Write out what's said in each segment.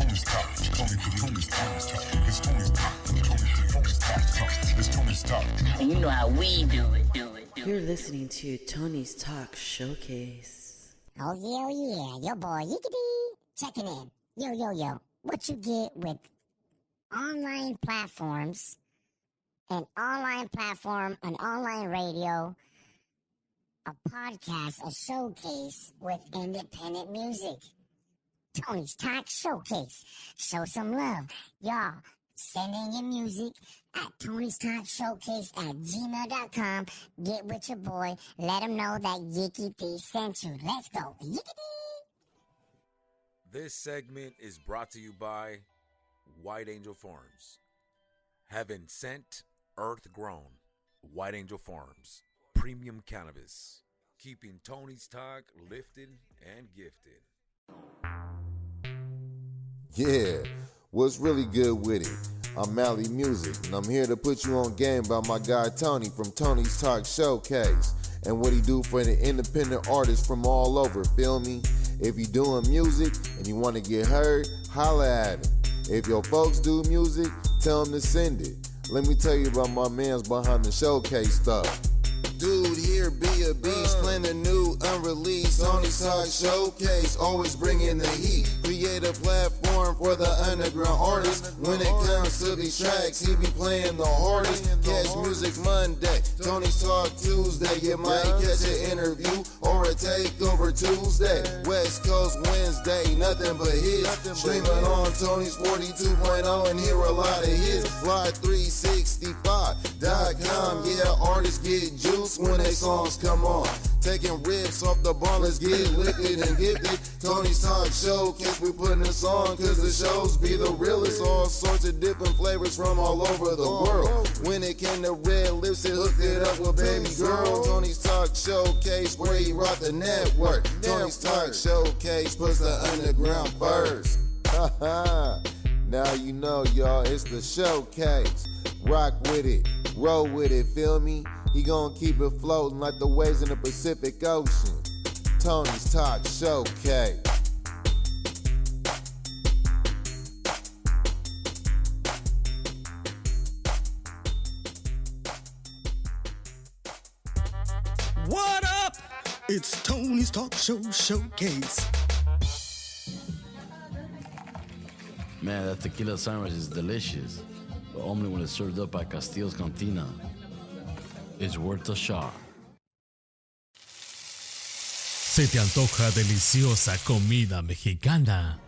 Tony's Talk. It's Tony's Talk. It's Tony's Talk. And you know how we do it. You're listening to Tony's Talk Showcase. Oh yeah, your boy Yickety checking in. Yo. What you get with online platforms, an online platform, an online radio, a podcast, a showcase with independent music. Tony's Talk Showcase. Show some love. Y'all, send in your music at Tony's Talk Showcase at gmail.com. Get with your boy. Let him know that Yickety sent you. Let's go. Yickety! This segment is brought to you by White Angel Farms. Heaven sent, earth grown. White Angel Farms. Premium cannabis. Keeping Tony's Talk lifted and gifted. Yeah, what's really good with it? I'm Mally Music, and I'm here to put you on game by my guy Tony from Tony's Talk Showcase and what he do for the independent artists from all over, feel me? If you doing music and you want to get heard, holla at him. If your folks do music, tell them to send it. Let me tell you about my mans behind the showcase stuff. Dude, here be a beast, splendid new, unreleased, Tony's Talk Showcase, always bringing the heat. Create a platform for the underground artists. When it comes to these tracks, he be playing the hardest. Catch music Monday, Tony's Talk Tuesday. You might catch an interview or a takeover Tuesday. West Coast Wednesday, nothing but hits. Streaming on Tony's 42.0 and hear a lot of hits. Fly365.com, yeah, artists get juice when they songs come on. Taking rips off the bar, let's get liquid and gifted. Tony's Talk Showcase, we putting this on cause the shows be the realest. All sorts of different flavors from all over the world. When it came to red lips, it hooked it up with baby girl. Tony's Talk Showcase, where he rock the network. Tony's Talk Showcase puts the underground first. Now you know, y'all, it's the showcase. Rock with it, roll with it, feel me? He gon' keep it floating like the waves in the Pacific Ocean. Tony's Talk Showcase. What up? It's Tony's Talk Showcase. Man, that tequila sandwich is delicious, but only when it's served up by Castillo's Cantina. It's worth a shot. ¿Se te antoja deliciosa comida mexicana?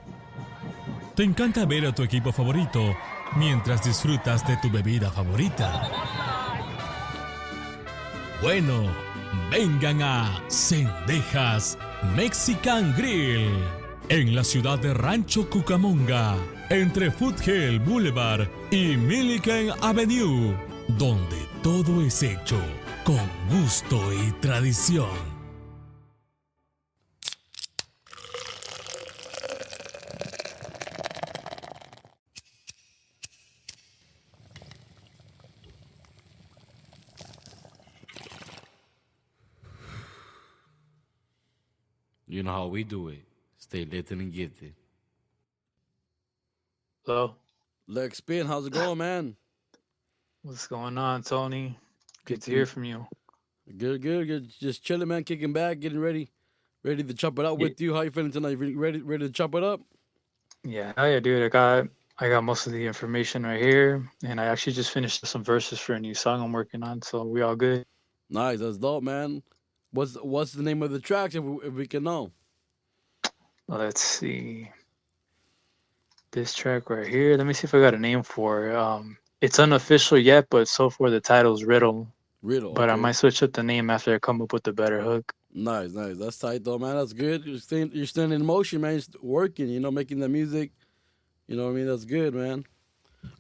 ¿Te encanta ver a tu equipo favorito mientras disfrutas de tu bebida favorita? Bueno, vengan a Cendejas Mexican Grill en la ciudad de Rancho Cucamonga, entre Foothill Boulevard y Milliken Avenue, donde todo es hecho con gusto y tradición. You know how we do it. Stay lit and gifted. Hello. Lexx Spin, how's it going, man? What's going on, Tony? Good to hear from you. Good. Just chilling, man. Kicking back, getting ready to chop it up with you. How you feeling tonight? Ready to chop it up? Yeah, dude. I got most of the information right here, and I actually just finished some verses for a new song I'm working on. So we all good. Nice, that's dope, man. What's the name of the tracks if we can know? Let's see. This track right here. Let me see if I got a name for it. It's unofficial yet, but so far the title's Riddle. But okay. I might switch up the name after I come up with a better hook. Nice. That's tight though, man. That's good. You're staying in motion, man. You're working, making the music. You know what I mean? That's good, man.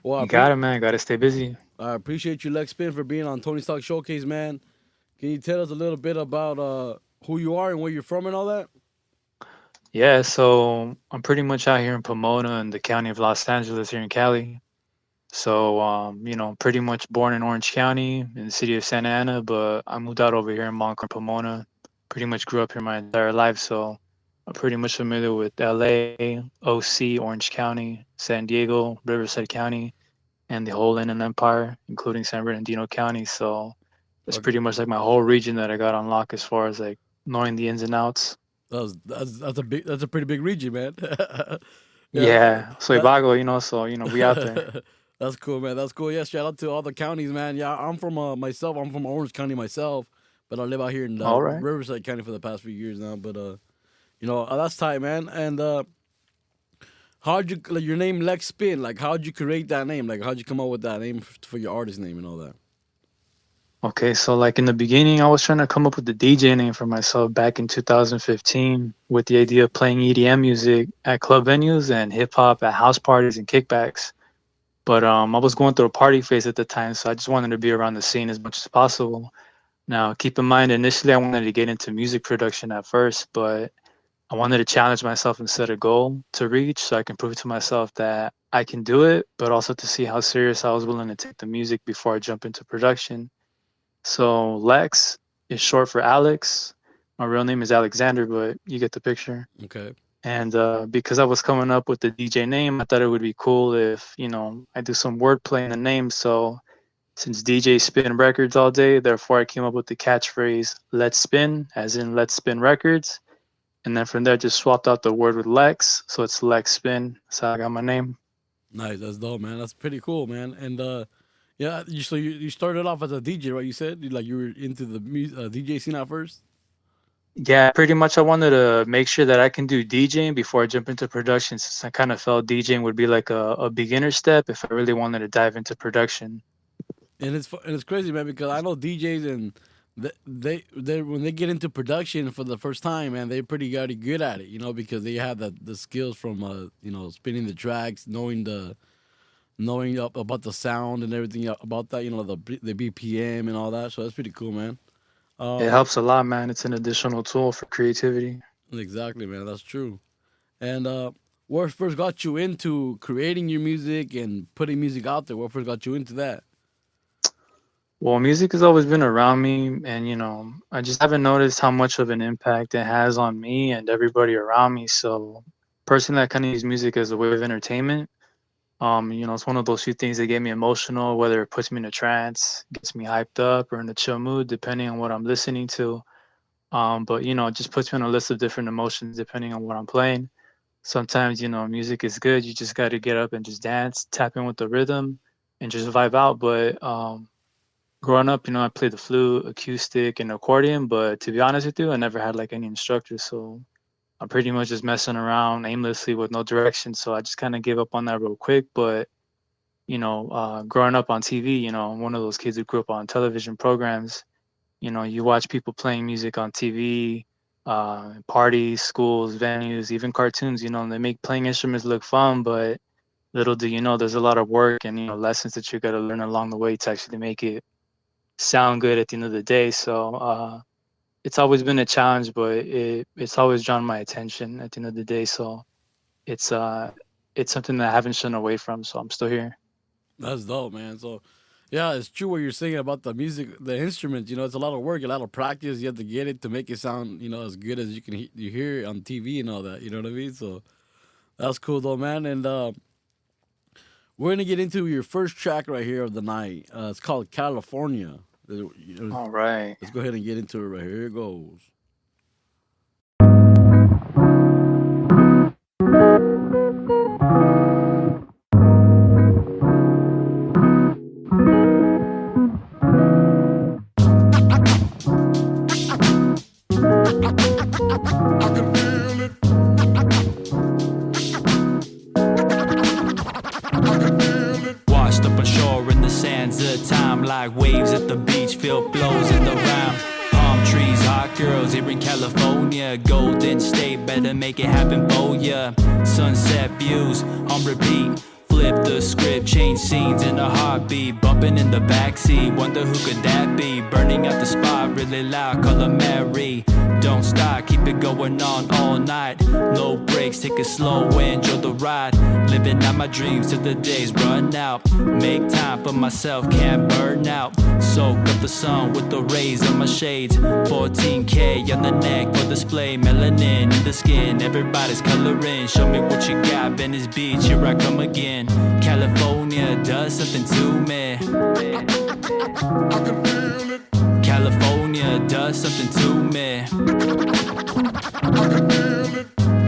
Well, you got it, man. Got to stay busy. I appreciate you, Lexx Spin, for being on Tony's Talk Showcase, man. Can you tell us a little bit about who you are and where you're from and all that? Yeah, so I'm pretty much out here in Pomona in the county of Los Angeles here in Cali. So, pretty much born in Orange County in the city of Santa Ana, but I moved out over here in Montclair, Pomona. Pretty much grew up here my entire life. So I'm pretty much familiar with LA, OC, Orange County, San Diego, Riverside County, and the whole Inland Empire, including San Bernardino County. So it's Okay. pretty much like my whole region that I got on lock as far as like knowing the ins and outs. That's a pretty big region, man. Yeah, Yeah, Soy that Vago, so we out there. that's cool, man. That's cool. Yeah, shout out to all the counties, man. Yeah, I'm from myself. I'm from Orange County myself, but I live out here in All right. Riverside County for the past few years now. But that's tight, man. And how'd you like your name Lex Spin? Like, how'd you create that name? Like, how'd you come up with that name for your artist name and all that? Okay, so like in the beginning, I was trying to come up with the DJ name for myself back in 2015 with the idea of playing EDM music at club venues and hip hop at house parties and kickbacks. But I was going through a party phase at the time, so I just wanted to be around the scene as much as possible. Now, keep in mind, initially I wanted to get into music production at first, but I wanted to challenge myself and set a goal to reach so I can prove to myself that I can do it, but also to see how serious I was willing to take the music before I jump into production. So Lex is short for Alex. My real name is Alexander, but you get the picture. Okay. And because I was coming up with the DJ name, I thought it would be cool if, I do some wordplay in the name. So since DJ spin records all day, therefore I came up with the catchphrase "Let's Spin," as in "Let's Spin Records." And then from there, just swapped out the word with Lex, so it's Lex Spin. So I got my name. Nice, that's dope, man. That's pretty cool, man. And yeah, you started off as a DJ, right? You said you were into the DJ scene at first. Yeah, pretty much. I wanted to make sure that I can do DJing before I jump into production, since I kind of felt DJing would be like a beginner step if I really wanted to dive into production. And it's crazy, man, because I know DJs and they when they get into production for the first time, man, they're pretty good at it, because they have the skills from spinning the tracks, knowing about the sound and everything about that, the BPM and all that. So that's pretty cool, man. It Um, helps a lot, man. It's an additional tool for creativity. exactly, man. That's true. And what first got you into creating your music and putting music out there? What first got you into that? Well, music has always been around me, and I just haven't noticed how much of an impact it has on me and everybody around me. So, personally, I kind of use music as a way of entertainment. It's one of those few things that get me emotional, whether it puts me in a trance, gets me hyped up, or in a chill mood, depending on what I'm listening to. But it just puts me on a list of different emotions depending on what I'm playing. Sometimes, music is good. You just got to get up and just dance, tap in with the rhythm, and just vibe out. But growing up, I played the flute, acoustic, and accordion. But to be honest with you, I never had like any instructor, so I'm pretty much just messing around aimlessly with no direction. So I just kind of gave up on that real quick. But growing up on TV, I'm one of those kids who grew up on television programs. You watch people playing music on TV, parties, schools, venues, even cartoons. And they make playing instruments look fun, but little do you know, there's a lot of work and lessons that you got to learn along the way to actually make it sound good at the end of the day. So it's always been a challenge, but it's always drawn my attention at the end of the day. So it's something that I haven't shun away from. So I'm still here. That's dope, man. So, yeah, it's true what you're saying about the music, the instruments. It's a lot of work, a lot of practice. You have to get it to make it sound, as good as you hear it on TV and all that. You know what I mean? So that's cool, though, man. And we're gonna get into your first track right here of the night. It's called California. All right. Let's go ahead and get into it right here. Here it goes. Washed up ashore in the sands of time, like waves at the beach, feel flows in the round. Palm trees, hot girls here in California, Golden State, better make it happen for ya. Sunset views on repeat, flip the script, change scenes in a heartbeat. Bumping in the backseat, wonder who could that be? Burning out the spot, really loud, call her Mary. Don't stop, keep it going on all night. No breaks, take it slow, enjoy the ride. Living out my dreams till the days run out. Make time for myself, can't burn out. Soak up the sun with the rays of my shades. 14K on the neck for display. Melanin in the skin, everybody's coloring. Show me what you got, Venice Beach, here I come again. California does something to me. California does something to me.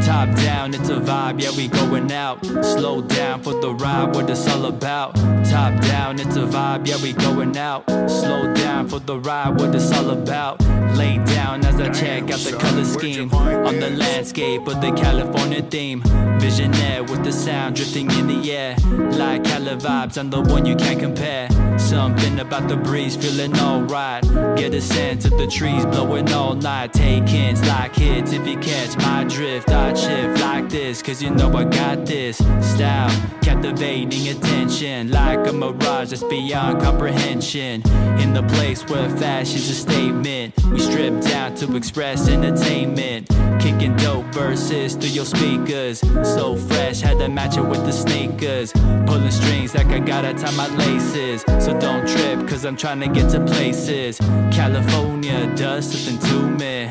Top down, it's a vibe, yeah, we going out. Slow down for the ride, what it's all about. Top down, it's a vibe, yeah, we going out. Slow down for the ride, what it's all about. Lay down as I check out the color scheme on the landscape of the California theme. Visionaire with the sound drifting in the air. Like Cali vibes, I'm the one you can't compare. Something about the breeze, feeling alright. Get a sense of the trees blowing all night. Take hints like hits if you catch my drift. I'd shift like this, cause you know I got this style, captivating attention. Like a mirage that's beyond comprehension. In the place where fashion's a statement, we strip down to express entertainment. Kicking dope verses through your speakers. So fresh, had to match it with the sneakers. Pulling strings like I gotta tie my laces. So don't trip, cause I'm trying to get to places. California does something to me.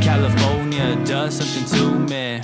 California does something to me.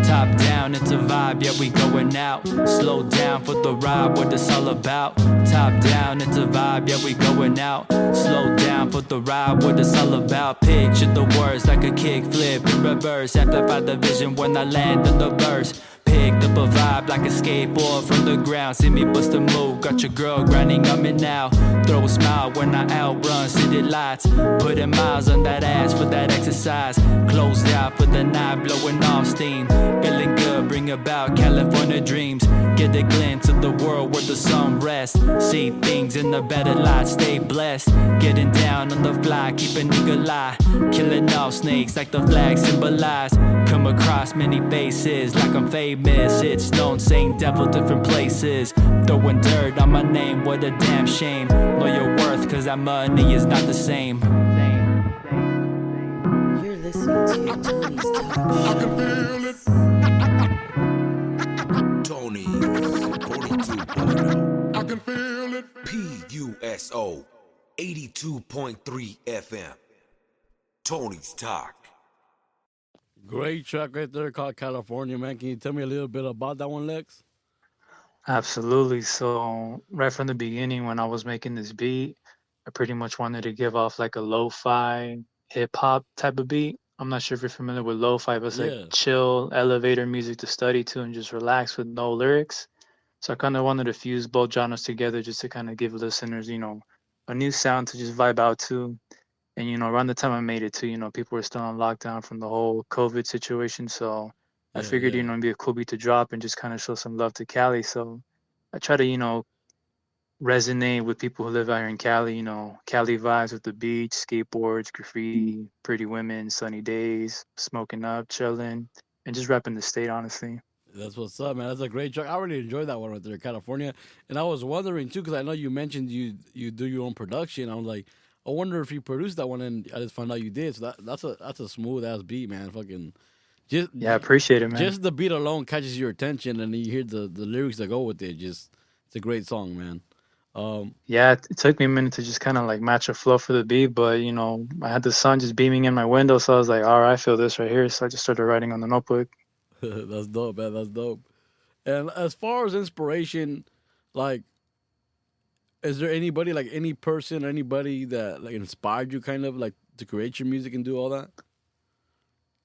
Top down, it's a vibe, yeah, we going out. Slow down for the ride, what it's all about. Top down, it's a vibe, yeah, we going out. Slow down for the ride, what it's all about. Picture the words like a kick flip in reverse. Amplify the vision when I land on the verse. Picked up a vibe like a skateboard from the ground. See me bust a move, got your girl grinding on me now. Throw a smile when I outrun city lights. Putting miles on that ass for that exercise. Closed out for the night, blowing off steam. Feeling good, bring about California dreams. Get a glimpse of the world where the sun rests. See things in a better light, stay blessed. Getting down on the fly, keep an eagle eye. Killing all snakes like the flag symbolize. Come across many faces like I'm famous. It's known, same devil, different places. Throwing dirt on my name, what a damn shame. Know your worth, cause that money is not the same. You're listening to Tony's Talk Show. Tony 42.0. I can feel it. PUSO 82.3 FM. Tony's Talk. Great track right there called California, man. Can you tell me a little bit about that one, Lex? Absolutely. So right from the beginning, when I was making this beat, I pretty much wanted to give off like a lo-fi hip hop type of beat. I'm not sure if you're familiar with lo-fi, but it's like Yeah. chill elevator music to study to and just relax with no lyrics. So I kind of wanted to fuse both genres together just to kind of give listeners, a new sound to just vibe out to. And, around the time I made it too, people were still on lockdown from the whole COVID situation. So I Yeah, figured, yeah. it'd be a cool beat to drop and just kind of show some love to Cali. So I try to, resonate with people who live out here in Cali, Cali vibes with the beach, skateboards, graffiti, pretty women, sunny days, smoking up, chilling, and just repping the state, honestly. That's what's up, man. That's a great track. I really enjoyed that one right there, California. And I was wondering too, because I know you mentioned you do your own production. I was like, I wonder if you produced that one, and I just found out you did. So that's a smooth ass beat, man. Fucking just Yeah, I appreciate it, man. just the beat alone catches your attention, and then you hear the lyrics that go with it. Just it's a great song, man. Yeah, it took me a minute to just kind of like match a flow for the beat, but I had the sun just beaming in my window, so I was like, all right, I feel this right here. So I just started writing on the notebook. That's dope, man. That's dope. And as far as inspiration, like, is there anybody, like any person, anybody that like inspired you, kind of like to create your music and do all that?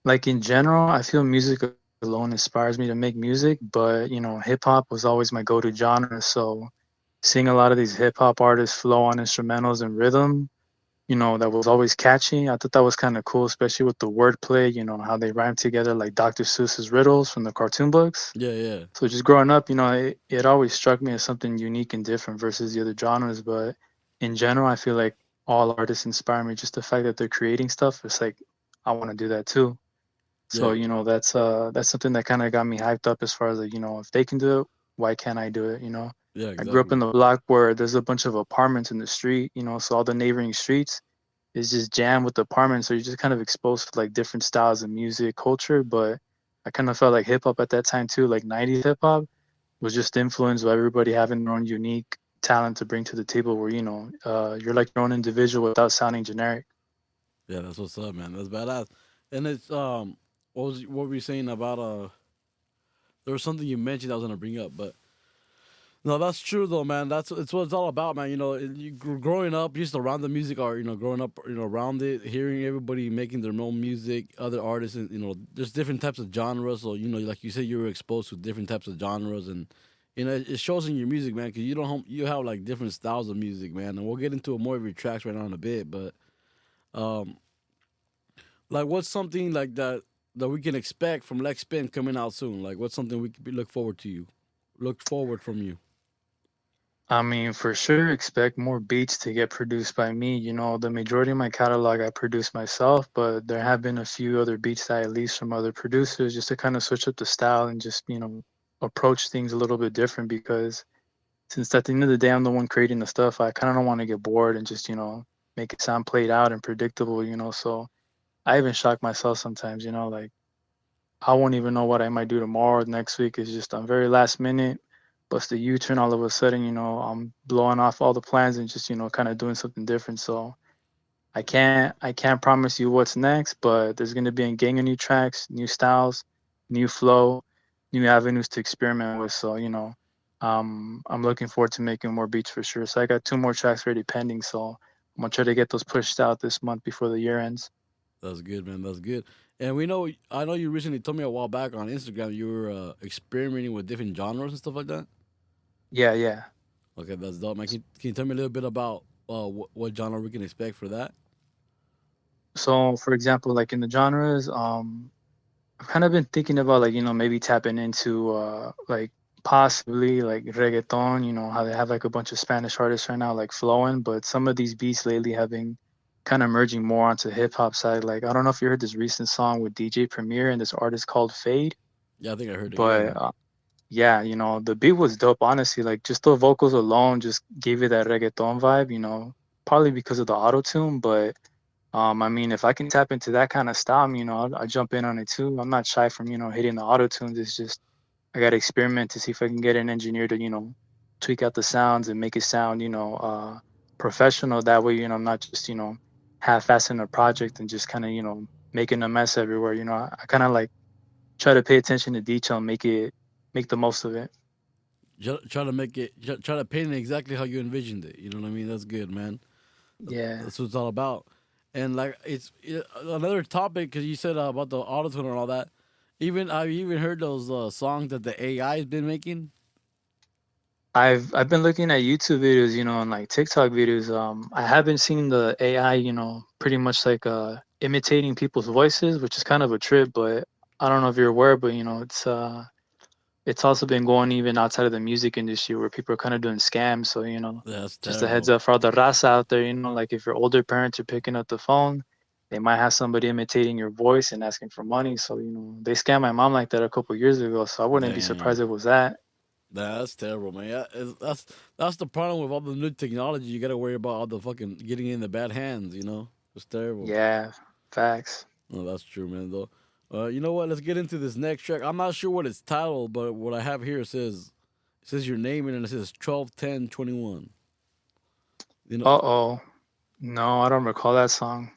Like in general, I feel music alone inspires me to make music, but hip hop was always my go-to genre. So seeing a lot of these hip hop artists flow on instrumentals and rhythm, that was always catchy. I thought that was kind of cool, especially with the wordplay, how they rhyme together like Dr. Seuss's riddles from the cartoon books. Yeah, yeah. So just growing up, it always struck me as something unique and different versus the other genres. But in general, I feel like all artists inspire me. Just the fact that they're creating stuff, it's like I want to do that too. So, Yeah, that's something that kind of got me hyped up as far as like, if they can do it, why can't I do it? yeah, I grew up exactly. in the block where there's a bunch of apartments in the street, so all the neighboring streets is just jammed with apartments. So you're just kind of exposed to like different styles of music, culture. But I kind of felt like hip hop at that time too, like 90s hip hop was just influenced by everybody having their own unique talent to bring to the table where, you're like your own individual without sounding generic. Yeah, that's what's up, man. That's badass. And it's what were you saying about there was something you mentioned I was gonna bring up, but no, that's true though, man. That's it's what it's all about, man. Growing up just around the music, or growing up, around it, hearing everybody making their own music, other artists, and there's different types of genres. So like you said, you were exposed to different types of genres, and it shows in your music, man. Because you have like different styles of music, man. And we'll get into more of your tracks right now in a bit, but um, like what's something like that we can expect from Lex Spin coming out soon? Like what's something we could look forward from you? I mean, for sure, expect more beats to get produced by me. The majority of my catalog I produce myself, but there have been a few other beats that I leased from other producers just to kind of switch up the style and just, approach things a little bit different because since at the end of the day, I'm the one creating the stuff, I kind of don't want to get bored and just, make it sound played out and predictable. So I even shock myself sometimes, like I won't even know what I might do tomorrow or next week. It's just I'm very last minute, bust a U-turn all of a sudden, I'm blowing off all the plans and just, kind of doing something different. So I can't promise you what's next, but there's gonna be a gang of new tracks, new styles, new flow, new avenues to experiment with. So, I'm looking forward to making more beats for sure. So I got two more tracks already pending. So I'm gonna try to get those pushed out this month before the year ends. That's good, man. That's good. And I know you recently told me a while back on Instagram you were experimenting with different genres and stuff like that. Yeah, yeah. Okay, that's dope, man. Can you tell me a little bit about what genre we can expect for that? So for example, like in the genres, I've kind of been thinking about like, maybe tapping into like possibly like reggaeton, how they have like a bunch of Spanish artists right now like flowing, but some of these beats lately have been kind of merging more onto the hip hop side. Like I don't know if you heard this recent song with DJ Premier and this artist called Fade, Yeah, I think I heard it. Yeah, but yeah, the beat was dope honestly. Like just the vocals alone just gave it that reggaeton vibe, probably because of the auto tune, but I mean, if I can tap into that kind of style, I'll jump in on it too. I'm not shy from, hitting the auto tunes. It's just I got to experiment to see if I can get an engineer to, tweak out the sounds and make it sound, professional. That way, I'm not just, half-assing a project and just kind of, making a mess everywhere. I kind of like try to pay attention to detail and make the most of it. try to make it, try to paint it exactly how you envisioned it. You know what I mean? That's good, man. Yeah. That's what it's all about. And like another topic because you said about the autotune and all that. Even I've even heard those songs that the AI has been making. I've been looking at YouTube videos, and like TikTok videos. I haven't seen the AI, pretty much like imitating people's voices, which is kind of a trip, but I don't know if you're aware, but it's also been going even outside of the music industry where people are kind of doing scams. So, That's just a heads terrible. up for all the raza out there, like if your older parents are picking up the phone, they might have somebody imitating your voice and asking for money. So, they scammed my mom like that a couple years ago. So I wouldn't be surprised Damn. if it was that. That's terrible, man. Yeah, that's the problem with all the new technology. You got to worry about all the fucking getting in the bad hands. It's terrible. Yeah, facts. No, that's true, man. Though, you know what? Let's get into this next track. I'm not sure what it's titled, but what I have here says your name and it says 12 10 21. You know. Uh-oh. No, I don't recall that song.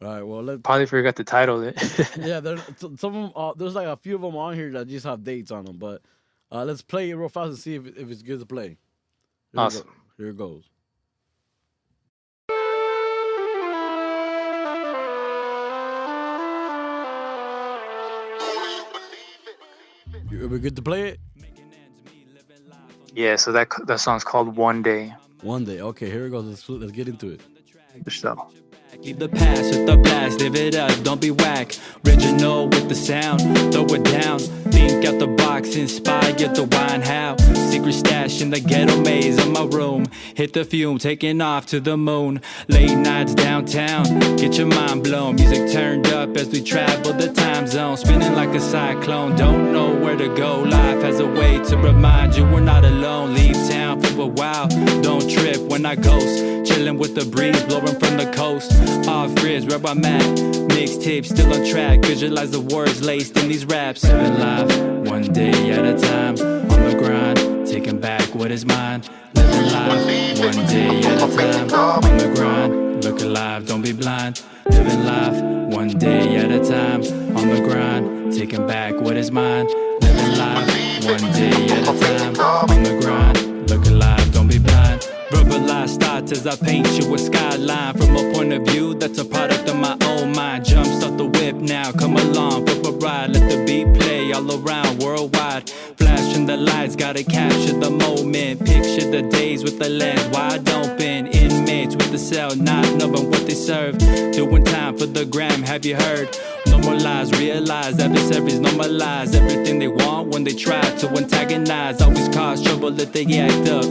All right. Well, let Probably forgot to title it. yeah. Some of them. There's like a few of them on here that just have dates on them, but let's play it real fast and see if it's good to play. Here we go. Awesome. Here it goes. Are we good to play it? Yeah, so that song's called One Day. One day. Okay, here it goes. Let's get into it. For sure. Leave the past with the blast, live it up, don't be whack. Original with the sound, throw it down. Think out the box, inspire the wine how. Secret stash in the ghetto maze of my room. Hit the fume, taking off to the moon. Late nights downtown, get your mind blown. Music turned up as we travel the time zone. Spinning like a cyclone, don't know where to go. Life has a way to remind you we're not alone. Leave town for a while, don't trip when I ghost. Chilling with the breeze blowing from the coast. Off grids where I'm at, mixtape still on track. Visualize the words laced in these raps. Living life, one day at a time. On the grind, taking back what is mine. Living life, one day at a time. On the grind, look alive, don't be blind. Living life, one day at a time. On the grind, taking back what is mine. Living life, one day at a time. On the grind, look alive, don't be blind. Verbalize thoughts as I paint you a skyline. From a point of view that's a product of my own mind. Jumps off the whip now, come along for a ride. Let the beat play all around worldwide. Flashing the lights, gotta capture the moment. Picture the days with the lens wide open. Inmates with the cell, not knowing what they serve. Doing time for the gram, have you heard? No more lies, realize adversaries normalize everything they want when they try to antagonize. Always cause trouble if they act up.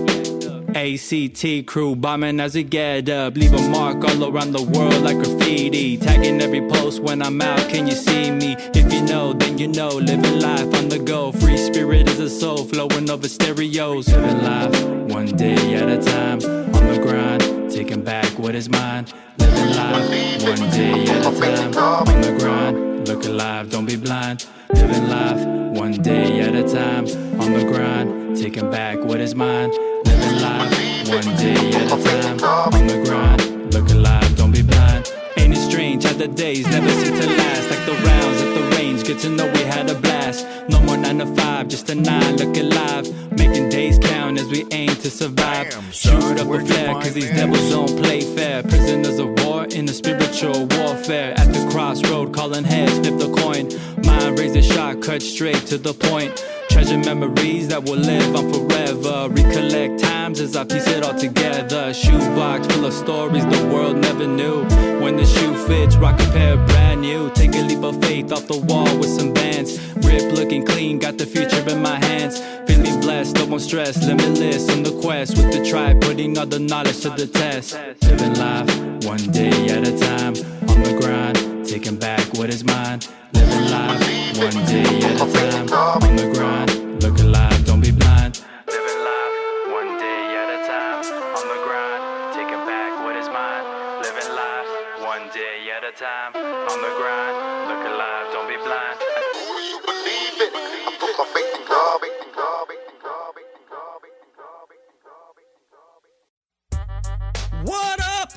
ACT crew bombing as we get up. Leave a mark all around the world like graffiti. Tagging every post when I'm out, can you see me? If you know, then you know. Living life on the go. Free spirit is a soul flowing over stereos. Living life, one day at a time. On the grind, taking back what is mine. Living life, one day at a time. On the grind, look alive, don't be blind. Living life, one day at a time. On the grind, taking back what is mine. Living life, one day at a time. On the grind, look alive, don't be blind. Ain't it strange how the days never seem to last? Like the rounds at the range, good to know we had a blast. No more 9 to 5, just a 9, look alive. Making days count as we aim to survive. Shoot up a flare, cause these devils don't play fair. Prisoners of war in a spiritual warfare. At the crossroad, calling heads, flip the coin. Mind raise a shot, cut straight to the point. Treasure memories that will live on forever. Recollect times as I piece it all together. Shoebox full of stories the world never knew. When the shoe fits, rock a pair brand new. Take a leap of faith off the wall with some bands. Grip looking clean, got the future in my hands. Feeling blessed, no more stress, limitless on the quest. With the tribe, putting all the knowledge to the test. Living life, one day at a time. On the grind, taking back what is mine. Living life, one day at a time. On the grind, look alive, don't be blind. Living life, one day at a time. On the grind, taking back what is mine. Living life, one day at a time. On the grind, look alive, don't be blind. Do you believe it? I put my faith in God. What up?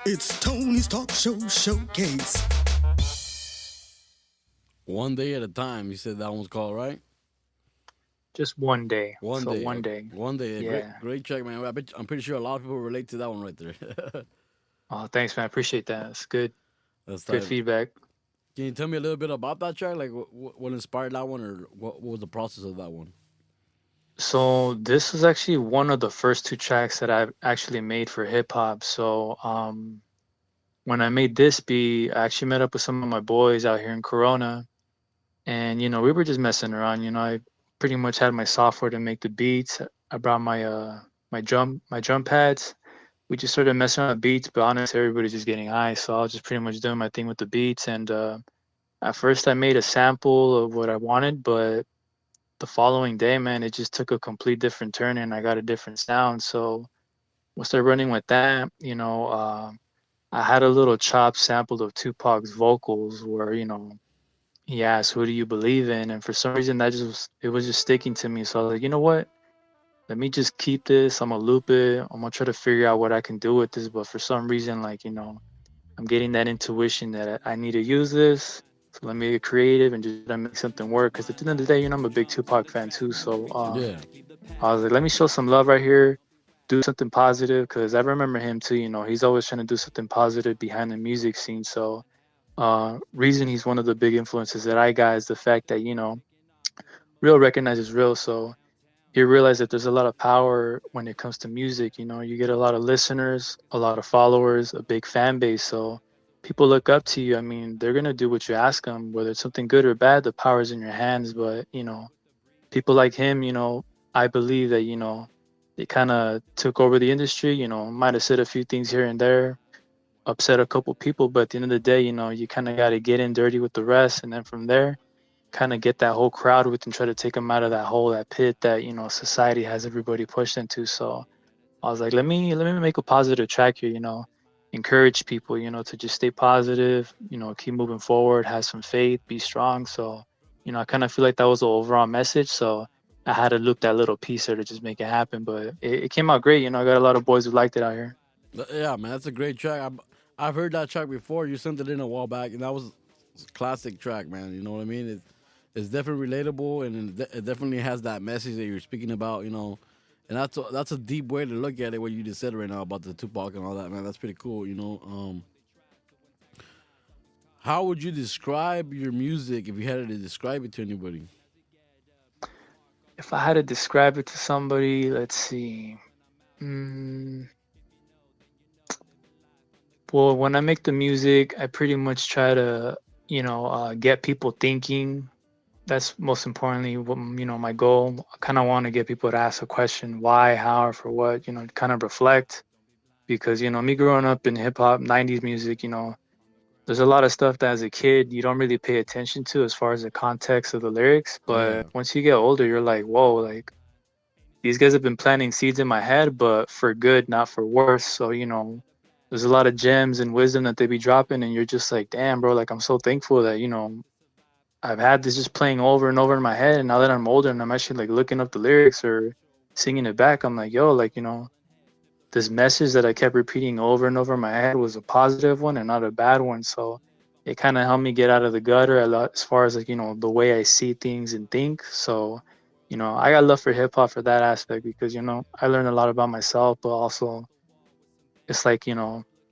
It's Tony's Talk Show Showcase. One day at a time. You said that one's called, right? Just one day. One so day. One day. One day. Yeah. Great track, man. I'm pretty sure a lot of people relate to that one right there. Oh, thanks, man. I appreciate that. It's good. That's Good tight. feedback. Can you tell me a little bit about that track? Like, what inspired that one, or what was the process of that one? So this was actually one of the first 2 tracks that I've actually made for hip hop. So when I made this beat, I actually met up with some of my boys out here in Corona, and we were just messing around. I pretty much had my software to make the beats. I brought my my drum pads. We just started messing around with beats, but honestly, everybody's just getting high, so I was just pretty much doing my thing with the beats. And at first, I made a sample of what I wanted, but the following day, man, it just took a complete different turn, and I got a different sound. So we started running with that. I had a little chop sample of Tupac's vocals where he asked, "Who do you believe in?" And for some reason, it was just sticking to me. So I was like, you know what? Let me just keep this. I'm gonna loop it. I'm gonna try to figure out what I can do with this. But for some reason, I'm getting that intuition that I need to use this. So let me get creative and just try to make something work. Because at the end of the day, I'm a big Tupac fan too. So Yeah. I was like, let me show some love right here. Do something positive. Because I remember him too. He's always trying to do something positive behind the music scene. So reason he's one of the big influences that I got is the fact that, real recognizes real. So you realize that there's a lot of power when it comes to music. You get a lot of listeners, a lot of followers, a big fan base. So people look up to you. I mean, they're gonna do what you ask them, whether it's something good or bad. The power's in your hands. But people like him, I believe that they kind of took over the industry. Might have said a few things here and there, upset a couple people, but at the end of the day, you kind of got to get in dirty with the rest, and then from there, kind of get that whole crowd with and try to take them out of that hole, that pit that society has everybody pushed into. So I was like, let me make a positive track here, encourage people, to just stay positive, keep moving forward, have some faith, be strong. So, I kind of feel like that was the overall message. So I had to loop that little piece there to just make it happen. But it came out great, I got a lot of boys who liked it out here. Yeah, man, that's a great track. I've heard that track before. You sent it in a while back, and that was a classic track, man. You know what I mean? It's definitely relatable, and it definitely has that message that you're speaking about. And that's a deep way to look at it. What you just said right now about the Tupac and all that, man. That's pretty cool. How would you describe your music if you had to describe it to anybody? If I had to describe it to somebody, let's see. Mm, well, when I make the music, I pretty much try to, get people thinking. That's most importantly what my goal. I kind of want to get people to ask a question, why, how, or for what. Kind of reflect because me growing up in hip hop, '90s music, there's a lot of stuff that as a kid you don't really pay attention to as far as the context of the lyrics. Yeah, But once you get older, you're like, whoa, like these guys have been planting seeds in my head, but for good, not for worse. So, there's a lot of gems and wisdom that they be dropping, and you're just like, damn, bro, like I'm so thankful that, I've had this just playing over and over in my head. And now that I'm older and I'm actually like looking up the lyrics or singing it back, I'm like, yo, like, this message that I kept repeating over and over in my head was a positive one and not a bad one. So it kind of helped me get out of the gutter a lot as far as like, the way I see things and think. So, I got love for hip hop for that aspect because, I learned a lot about myself, but also it's like,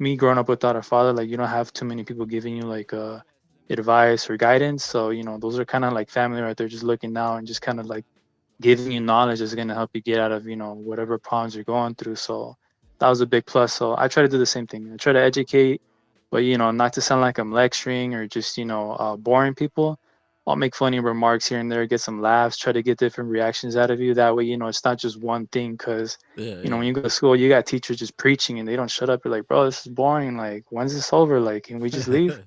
me growing up without a father, like you don't have too many people giving you like advice or guidance. So, those are kind of like family right there, just looking now and just kind of like giving you knowledge is going to help you get out of whatever problems you're going through. So that was a big plus. So I try to do the same thing. I try to educate, but not to sound like I'm lecturing or just boring people. I'll make funny remarks here and there, get some laughs, try to get different reactions out of you. That way, it's not just one thing. Because yeah, when yeah, you go to school, you got teachers just preaching and they don't shut up. You're like, bro, this is boring. Like, when's this over? Like, can we just leave?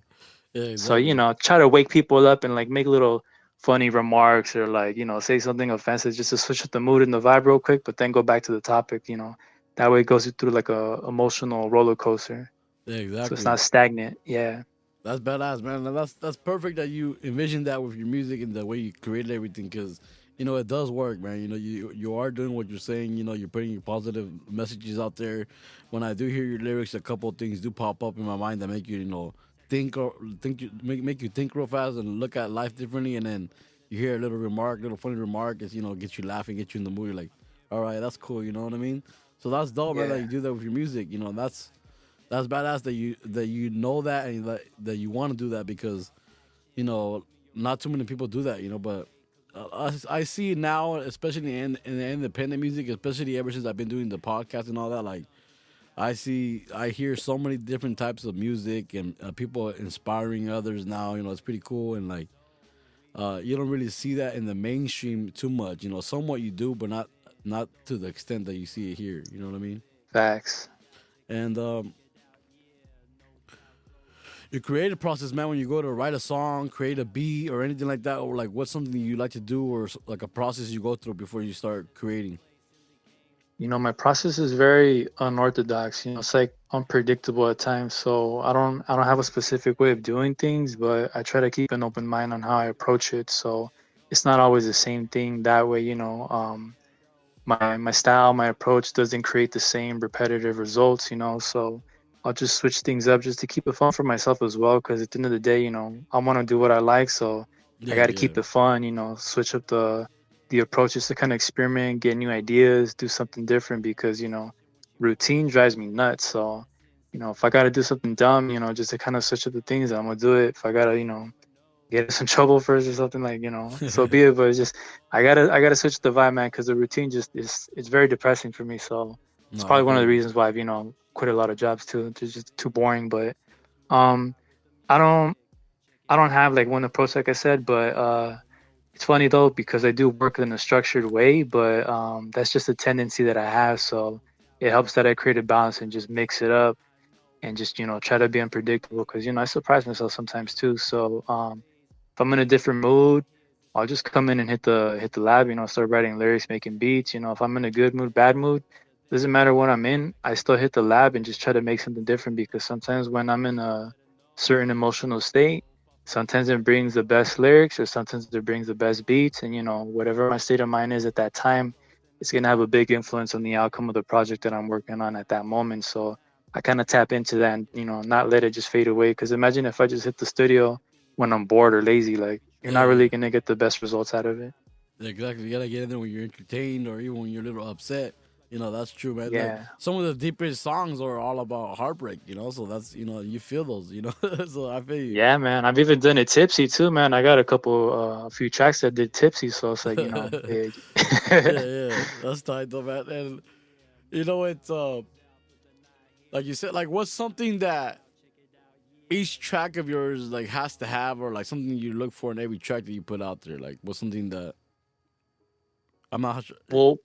yeah, So, exactly. try to wake people up and like make little funny remarks or like, say something offensive just to switch up the mood and the vibe real quick, but then go back to the topic. That way it goes through like a emotional roller coaster. Yeah, So it's exactly. not stagnant. Yeah. That's badass, man. And that's perfect that you envisioned that with your music and the way you created everything, because it does work, man. You are doing what you're saying. You're putting your positive messages out there. When I do hear your lyrics, a couple of things do pop up in my mind that make you think or think you make you think real fast and look at life differently. And then you hear a little remark, little funny remark, it's gets you laughing, get you in the mood. You're like, all right, that's cool. You know what I mean? So that's dope, man. That Yeah. you do that with your music. That's badass that you know that and that you want to do that, because you know not too many people do that. But I see it now, especially in the independent music, especially ever since I've been doing the podcast and all that. Like I hear so many different types of music and people inspiring others now. It's pretty cool, and like you don't really see that in the mainstream too much. Somewhat you do, but not to the extent that you see it here. You know what I mean? Facts. And your creative process, man, when you go to write a song, create a beat, or anything like that, or like what's something you like to do, or like a process you go through before you start creating? My process is very unorthodox. It's like unpredictable at times. So I don't have a specific way of doing things, but I try to keep an open mind on how I approach it. So it's not always the same thing. That way, my style, my approach doesn't create the same repetitive results. So I'll just switch things up just to keep it fun for myself as well. Because at the end of the day, I want to do what I like, so I Yeah, got to yeah, keep it fun. Switch up the approaches to kind of experiment, get new ideas, do something different. Because routine drives me nuts. So if I got to do something dumb, just to kind of switch up the things, I'm gonna do it. If I gotta get us in trouble first or something, like so be it. But it's just I gotta switch the vibe, man, because the routine just is it's very depressing for me. So it's no, I probably one of feel the you. reasons why I've quit a lot of jobs too. It's just too boring. But Um, I don't I don't have like one approach like I said, but it's funny though because I do work in a structured way, but that's just a tendency that I have. So it helps that I create a balance and just mix it up and just try to be unpredictable because I surprise myself sometimes too. So if I'm in a different mood, I'll just come in and hit the lab, start writing lyrics, making beats. If I'm in a good mood, bad mood, doesn't matter what I'm in, I still hit the lab and just try to make something different because sometimes when I'm in a certain emotional state, sometimes it brings the best lyrics or sometimes it brings the best beats. And whatever my state of mind is at that time, it's gonna have a big influence on the outcome of the project that I'm working on at that moment. So I kind of tap into that and not let it just fade away. Because imagine if I just hit the studio when I'm bored or lazy, like you're not Yeah, really gonna get the best results out of it. exactly. You gotta get in there when you're entertained or even when you're a little upset. That's true, man. Like Yeah. some of the deepest songs are all about heartbreak. So that's you feel those. So I feel you. Yeah, man. I've even done it tipsy too, man. I got a few tracks that did tipsy, so it's like, Yeah, yeah, that's tight though, man. And it's like you said, like what's something that each track of yours like has to have, or like something you look for in every track that you put out there. Like what's something that I'm not sure. Well,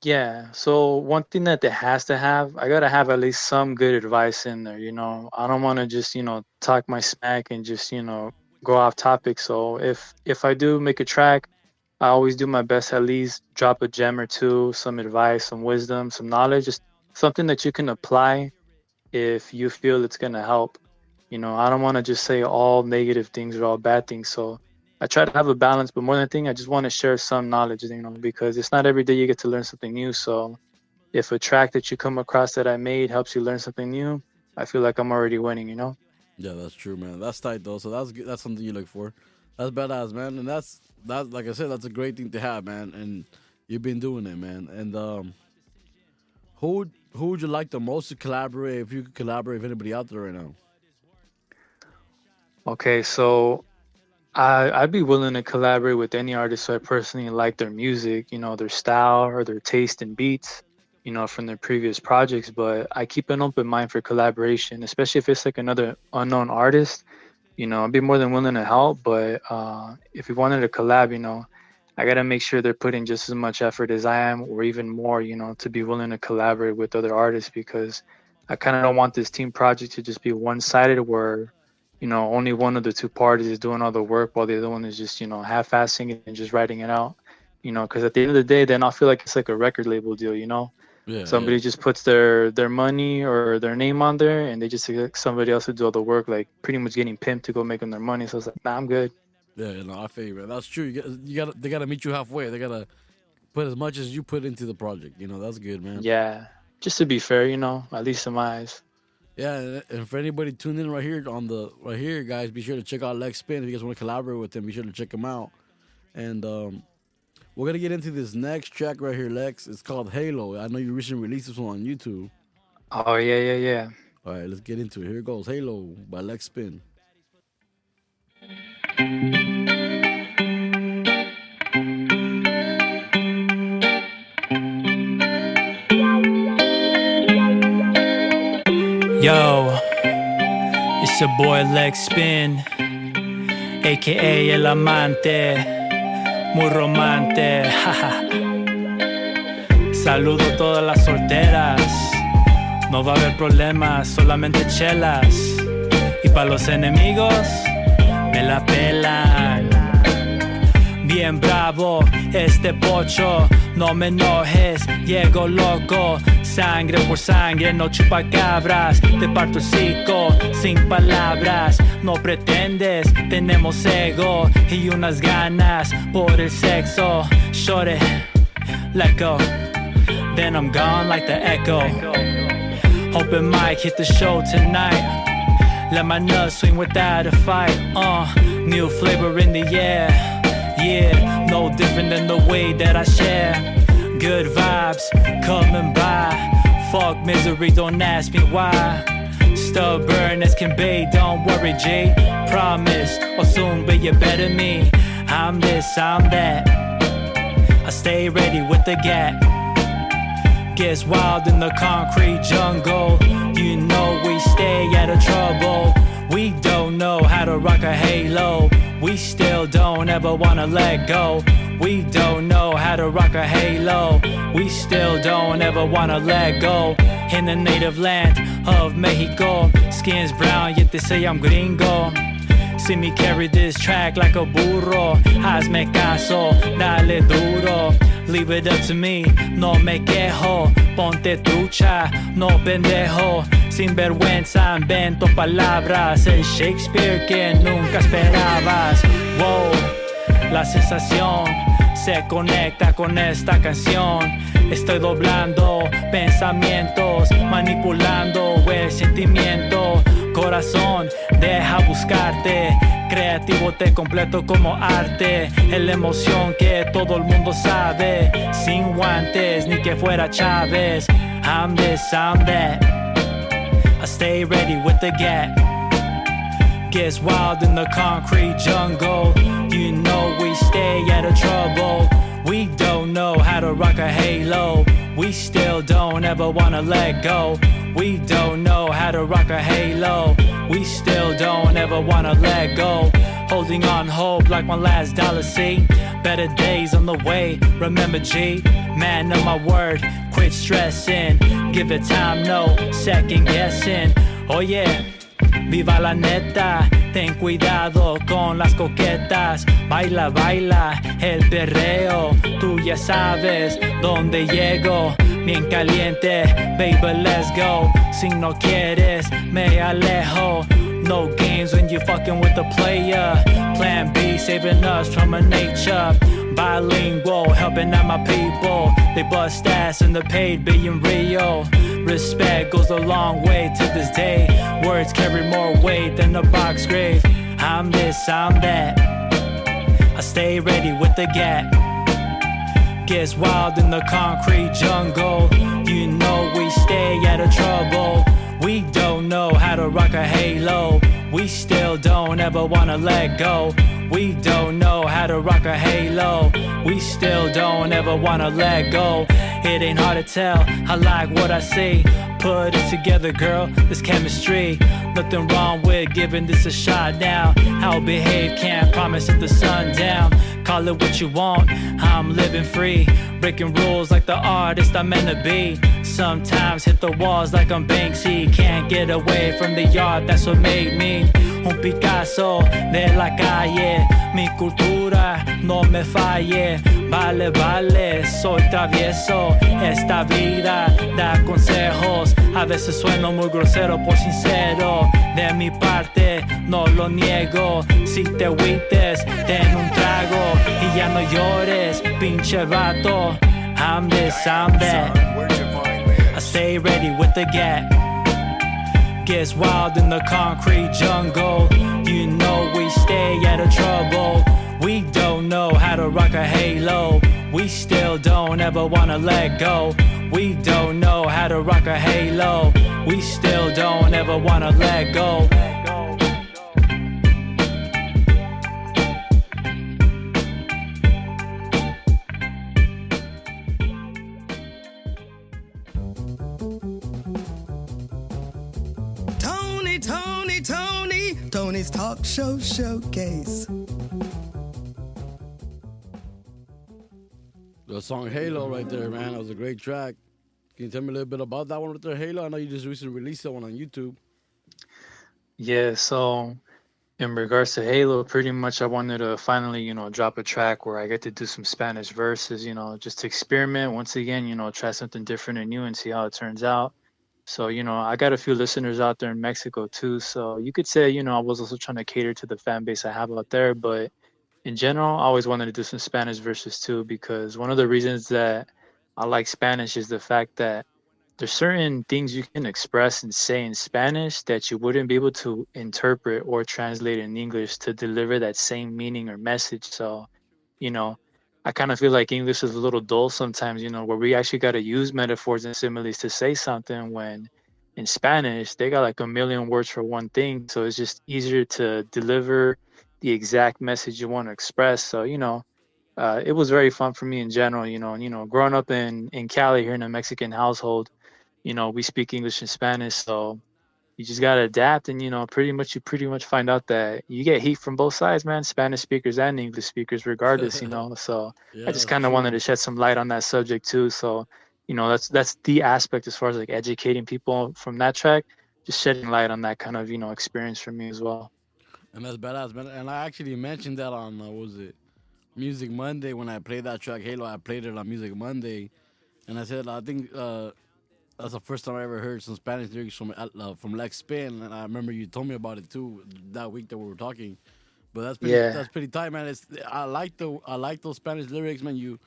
yeah. So one thing that it has to have, I gotta have at least some good advice in there. I don't want to just talk my smack and just go off topic. So if I do make a track, I always do my best to at least drop a gem or two, some advice, some wisdom, some knowledge, just something that you can apply if you feel it's gonna help. I don't want to just say all negative things or all bad things. So I try to have a balance, but more than anything, I just want to share some knowledge, because it's not every day you get to learn something new. So if a track that you come across that I made helps you learn something new, I feel like I'm already winning. Yeah, that's true, man. That's tight though. So that's good. That's something you look for. That's badass, man. And that like I said, that's a great thing to have, man. And you've been doing it, man. And who would you like the most to collaborate if you could collaborate with anybody out there right now? Okay, so I'd be willing to collaborate with any artist who I personally like their music, their style or their taste in beats, from their previous projects. But I keep an open mind for collaboration, especially if it's like another unknown artist. I'd be more than willing to help. But if we wanted to collab, I gotta make sure they're putting just as much effort as I am, or even more, to be willing to collaborate with other artists because I kind of don't want this team project to just be one-sided where only one of the two parties is doing all the work while the other one is just, half-assing it and just writing it out. Because at the end of the day, then I feel like it's like a record label deal. Yeah, yeah. Somebody just puts their money or their name on there, and they just expect somebody else to do all the work, like pretty much getting pimped to go make them their money. So it's like, nah, I'm good. Yeah, I feel you, man. That's true. They gotta meet you halfway. They gotta put as much as you put into the project. That's good, man. Yeah, just to be fair, at least in my eyes. Yeah, and for anybody tuned in right here, guys, be sure to check out Lexx Spin. If you guys want to collaborate with him, be sure to check him out. And we're gonna get into this next track right here, Lex. It's called Halo. I know you recently released this one on YouTube. Oh yeah, yeah, yeah. All right, let's get into it. Here it goes, Halo by Lexx Spin. Yo, it's your boy Lexx Spin, aka El Amante, muy romante. Saludo a todas las solteras, no va a haber problemas, solamente chelas. Y para los enemigos, me la pelan. Bien bravo, este pocho, no me enojes, llego loco. Sangre por sangre, no chupacabras. Te parto el hocico, sin palabras. No pretendes, tenemos ego y unas ganas por el sexo. Shorty, let go, then I'm gone like the echo. Open mic, hit the show tonight. Let my nuts swing without a fight. New flavor in the air. Yeah, no different than the way that I share. Good vibes coming by. Fuck misery, don't ask me why. Stubborn as can be, don't worry, G. Promise, or soon be a better me. I'm this, I'm that. I stay ready with the gat. Gets wild in the concrete jungle. You know we stay out of trouble. We still don't ever wanna let go. We don't know how to rock a halo. We still don't ever wanna let go. In the native land of Mexico, skin's brown yet they say I'm gringo. See me carry this track like a burro. Hazme caso, dale duro. Leave it up to me, no me quejo. Ponte trucha, no pendejo. Sin vergüenza invento palabras. El Shakespeare que nunca esperabas. Wow, la sensación se conecta con esta canción. Estoy doblando pensamientos, manipulando el sentimiento. Corazón, deja buscarte. Creativo te completo como arte. Es la emoción que todo el mundo sabe. Sin guantes, ni que fuera Chávez. I'm this, I'm that. I stay ready with the gap. Gets wild in the concrete jungle. You know we stay out of trouble. We don't know how to rock a halo. We still don't ever wanna let go. We don't know how to rock a halo. We still don't ever wanna let go. Holding on hope like my last dollar, see. Better days on the way, remember G. Man of my word, quit stressing. Give it time, no second guessing. Oh yeah, viva la neta. Ten cuidado con las coquetas. Baila, baila, el perreo. Tú ya sabes dónde llego. Bien caliente, baby, let's go. Si no quieres, me alejo. No games when you fucking with the player. Plan B, saving us from a nature. Bilingual, helping out my people. They bust ass in the paid, being real. Respect goes a long way to this day. Words carry more weight than a box grave. I'm this, I'm that. I stay ready with the gap. Gets wild in the concrete jungle. You know we stay out of trouble. We don't know how to rock a halo. We still don't ever wanna let go. We don't know how to rock a halo. We still don't ever wanna let go. It ain't hard to tell, I like what I see. Put it together, girl, this chemistry. Nothing wrong with giving this a shot now. I'll behave, can't promise at the sundown. Call it what you want, I'm living free. Breaking rules like the artist I'm meant to be. Sometimes hit the walls like I'm Banksy. Can't get away from the art, that's what made me un Picasso de la calle. Mi cultura no me falle. Vale, vale, soy travieso. Esta vida da consejos. A veces sueno muy grosero por sincero. De mi parte no lo niego. Si te agüites, ten un trago. Y ya no llores, pinche vato. I'm this, I'm that. I stay ready with the gap. Gets wild in the concrete jungle. You know we stay out of trouble. We don't know how to rock a halo. We still don't ever wanna let go. We don't know how to rock a halo. We still don't ever wanna let go. Tony's Talk Show Showcase. The song Halo right there, man. That was a great track. Can you tell me a little bit about that one with the Halo? I know you just recently released that one on YouTube. Yeah, so in regards to Halo, pretty much I wanted to finally, drop a track where I get to do some Spanish verses, just to experiment once again, try something different and new and see how it turns out. So, I got a few listeners out there in Mexico too. So you could say, I was also trying to cater to the fan base I have out there. But in general, I always wanted to do some Spanish verses too, because one of the reasons that I like Spanish is the fact that there's certain things you can express and say in Spanish that you wouldn't be able to interpret or translate in English to deliver that same meaning or message. So, you know, I kind of feel like English is a little dull sometimes, where we actually got to use metaphors and similes to say something when in Spanish, they got like a million words for one thing. So it's just easier to deliver the exact message you want to express. So, it was very fun for me in general, growing up in Cali here in a Mexican household, we speak English and Spanish. So you just gotta adapt, and you pretty much find out that you get heat from both sides, man. Spanish speakers and English speakers, regardless. So I Yeah, just that's kind of wanted true. to shed some light on that subject too. So that's the aspect as far as like educating people from that track, just shedding light on that kind of experience for me as well. And that's badass, man. And I actually mentioned that on what was it, Music Monday, when I played that track Halo. I played it on Music Monday, and I said I think that's the first time I ever heard some Spanish lyrics from Lex Spin, and I remember you told me about it too that week that we were talking. But Yeah, that's pretty tight, man. I like those Spanish lyrics, man. You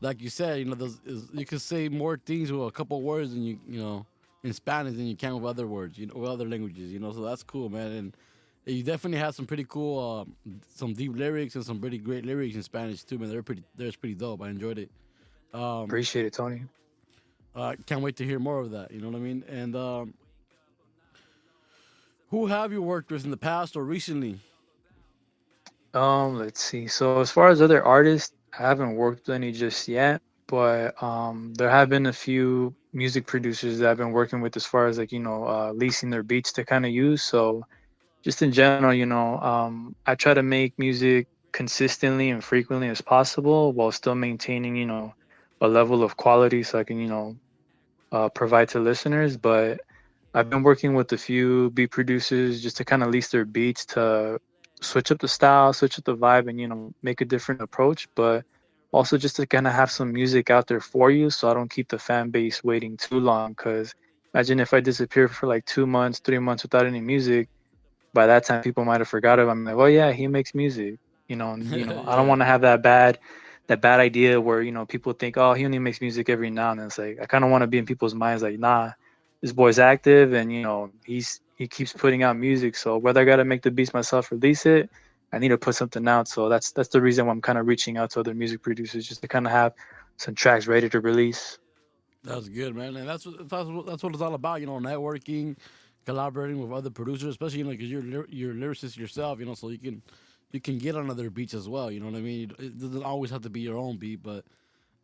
like you said, you can say more things with a couple words than in Spanish than you can with other words, with other languages, So that's cool, man. And you definitely have some pretty cool, some deep lyrics and some pretty great lyrics in Spanish too, man. They're pretty dope. I enjoyed it. Um, appreciate it, Tony. can't wait to hear more of that. You know what I mean? And who have you worked with in the past or recently? Let's see. So as far as other artists, I haven't worked with any just yet, but there have been a few music producers that I've been working with as far as like, leasing their beats to kind of use. So just in general, I try to make music consistently and frequently as possible while still maintaining, a level of quality so I can, provide to listeners. But I've been working with a few beat producers just to kind of lease their beats to switch up the style, switch up the vibe, and make a different approach. But also just to kind of have some music out there for you, so I don't keep the fan base waiting too long. Because imagine if I disappear for like 2 months, 3 months without any music. By that time, people might have forgot I'm like, oh yeah, he makes music. And I don't want Yeah, to have that bad idea where people think, oh, he only makes music every now and then. It's like I kind of want to be in people's minds like, nah, this boy's active, and he keeps putting out music. So whether I gotta make the beats myself, release it, I need to put something out. So that's the reason why I'm kind of reaching out to other music producers just to kind of have some tracks ready to release. that's good, man. And that's what it's all about. Networking, collaborating with other producers, especially because you're a lyricist yourself. So you can get on other beats as well. You know what I mean? It doesn't always have to be your own beat, but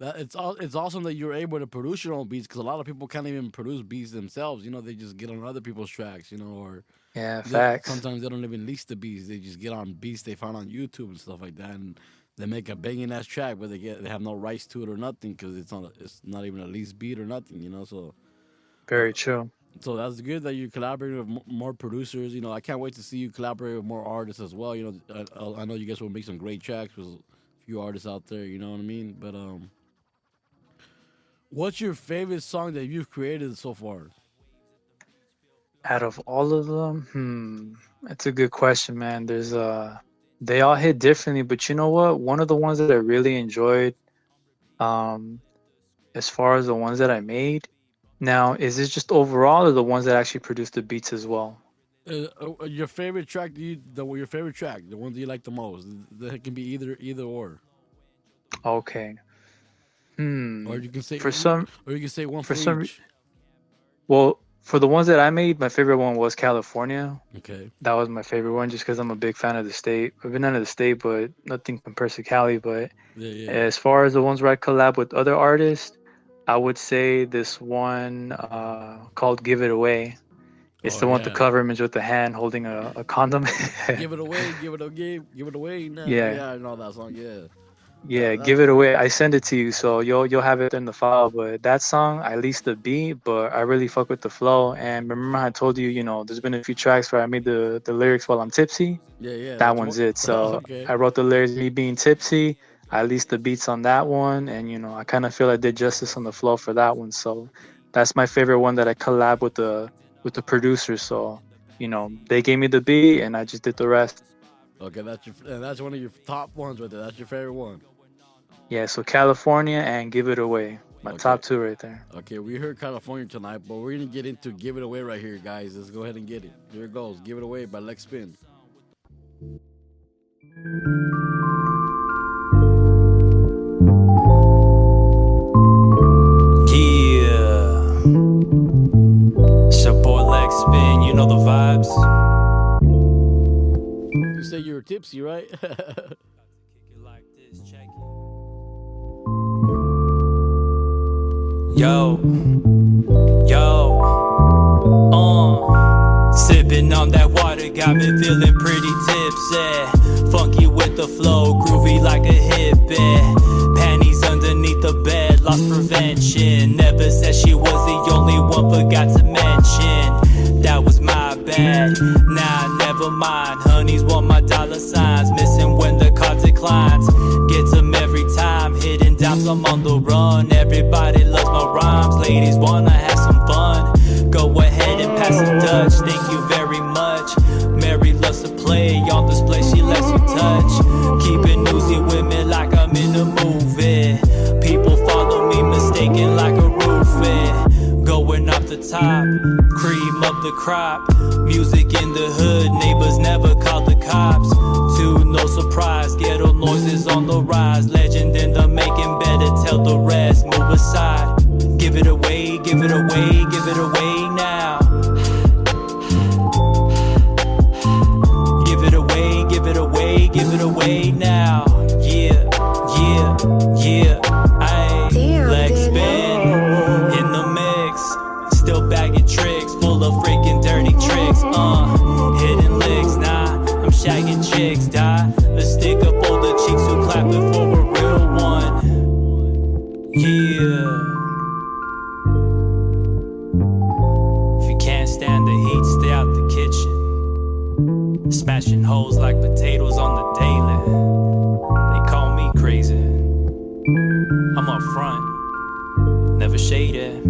it's awesome that you're able to produce your own beats because a lot of people can't even produce beats themselves. They just get on other people's tracks. Or Yeah, facts. sometimes they don't even lease the beats. They just get on beats they found on YouTube and stuff like that, and they make a banging ass track, but they have no rights to it or nothing because it's not even a leased beat or nothing. Uh, Very true. so that's good that you collaborate with more producers. I can't wait to see you collaborate with more artists as well. I know you guys will make some great tracks with a few artists out there. You know what I mean? But what's your favorite song that you've created so far? Out of all of them, that's a good question, man. They all hit differently, but you know what? One of the ones that I really enjoyed, um, as far as the ones that I made. Now, is this just overall or the ones that actually produce the beats as well? Your favorite track? Your favorite track, the one that you like the most. That can be either or. Okay. Or you can say, For some, or you can say one for for some, each. well, for the ones that I made, my favorite one was California. Okay. That was my favorite one just because I'm a big fan of the state. I've been out of the state, but nothing compares to Cali. But Yeah, yeah. as far as the ones where I collab with other artists, I would say this one called "Give It Away." It's Oh the one with the yeah. cover image with the hand holding a condom. Give it away, give it away now. Yeah, Yeah, I know that song. Yeah, yeah, that's "Give It Away." I send it to you, so you'll have it in the file. But that song, I least the beat, but I really fuck with the flow. And remember, I told you, there's been a few tracks where I made the lyrics while I'm tipsy. yeah. That That's one. one's it. So Okay. I wrote the lyrics me being tipsy. I leased the beats on that one, and I kind of feel I did justice on the flow for that one. So that's my favorite one that I collab with the producers. So they gave me the beat, and I just did the rest. Okay, that's one of your top ones right there. That's your favorite one. Yeah. So California and Give It Away, my Okay. top two right there. Okay, we heard California tonight, but we're gonna get into Give It Away right here, guys. Let's go ahead and get it. Here it goes. Give It Away by Lex Spin. Yeah. Support Lex Spin, you know the vibes. You say you were tipsy, right? Yo, yo, Sipping on that water got me feeling pretty tipsy. Funky with the flow, groovy like a hippie. Panties underneath the bed, lost prevention. Never said she was the only one, forgot to mention that was my bad. Nah, never mind. Honeys want my dollar signs, missing when the card declines. Get them every time, hidden dimes, I'm on the run. Everybody loves my rhymes, ladies wanna have some fun. Go ahead and pass the Dutch, thank you very much. Mary loves to play, on display she lets you touch. Keep it newsy with me like I'm in a movie. People follow me mistaken like a roofie. Going off the top, cream of the crop. Music in the hood, neighbors never call the cops. To no surprise, ghetto noises on the rise. Legend in the making, better tell the rest. Move aside, give it away, give it away, give it away now. Give it away, give it away, give it away now. Yeah, yeah, yeah. Ayy, Lexx spin in the mix. Still bagging tricks, full of freaking dirty tricks. Hidden licks, nah, I'm shagging chicks, die. Let's stick up all the cheeks who clapping for a real one. Yeah. If you can't stand the heat, stay out the kitchen. Smashing holes like potatoes on the daily. They call me crazy. I'm up front, never shaded.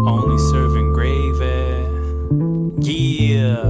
Only serving gravy. Yeah.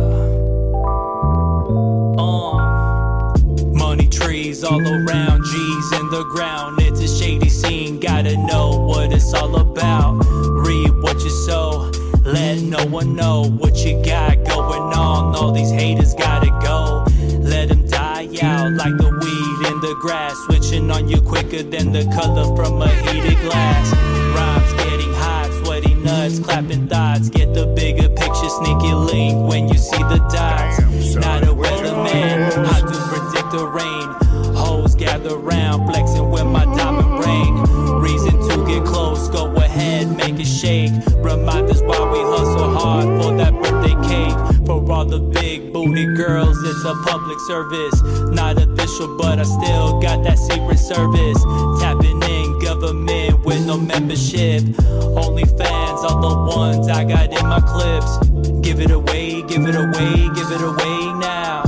Money trees all around, G's in the ground. It's a shady scene, gotta know what it's all about. Read what you sow, let no one know what you got going on. All these haters gotta go, let them die out like the weed in the grass. Switching on you quicker than the color from a heated glass. Rhymes getting hot, sweaty nuts, clapping thoughts. Get the bigger picture, sneaky link when you see the dots. Not a weatherman, I do predict the rain. Hoes gather round, flexing with my diamond ring. Reason to get close, go ahead, make it shake. Remind us why we hustle hard for that birthday cake. For all the big booty girls, it's a public service. Not official, but I still got that secret service. Tapping in government with no membership. Only fans are the ones I got in my clips. Give it away, give it away, give it away now.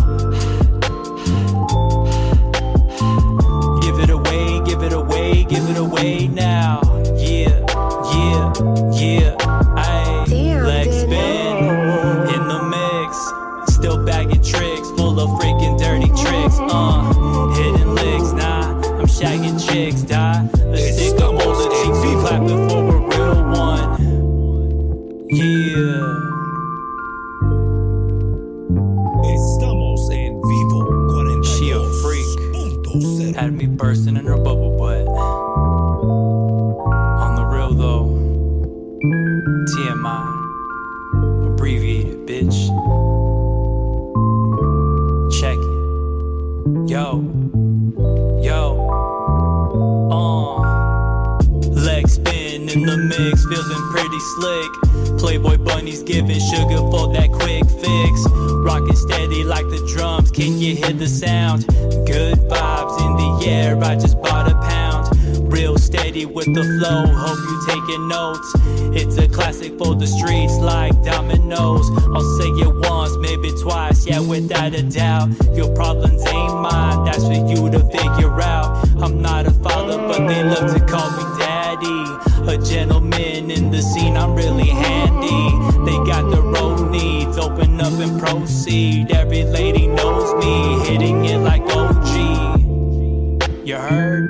Give it away, give it away, give it away now. Yeah, yeah, yeah. Ayy, Lexx spin in the mix. Still bagging tricks, full of freaking dirty tricks. Hidden licks, nah, I'm shagging chicks, die. Let's stick up all the cheeks, we clapping for a real one. Yeah. Estamos en vivo 42. She a freak, had me bursting in her bubble butt. On the real though, TMI, abbreviated bitch. Check it, yo, Lexx spin in the mix, feeling pretty slick. Playboy bunnies giving sugar for that quick fix. Rockin' steady like the drums, can you hear the sound? Good vibes in the air, I just bought a pound. Real steady with the flow, hope you taking notes. It's a classic for the streets like dominoes. I'll say it once, maybe twice, yeah, without a doubt. Your problems ain't mine, that's for you to figure out. I'm not a father, but they love to call me daddy. A gentleman in the scene, I'm really handy. They got their own needs, open up and proceed. Every lady knows me, hitting it like OG. You heard?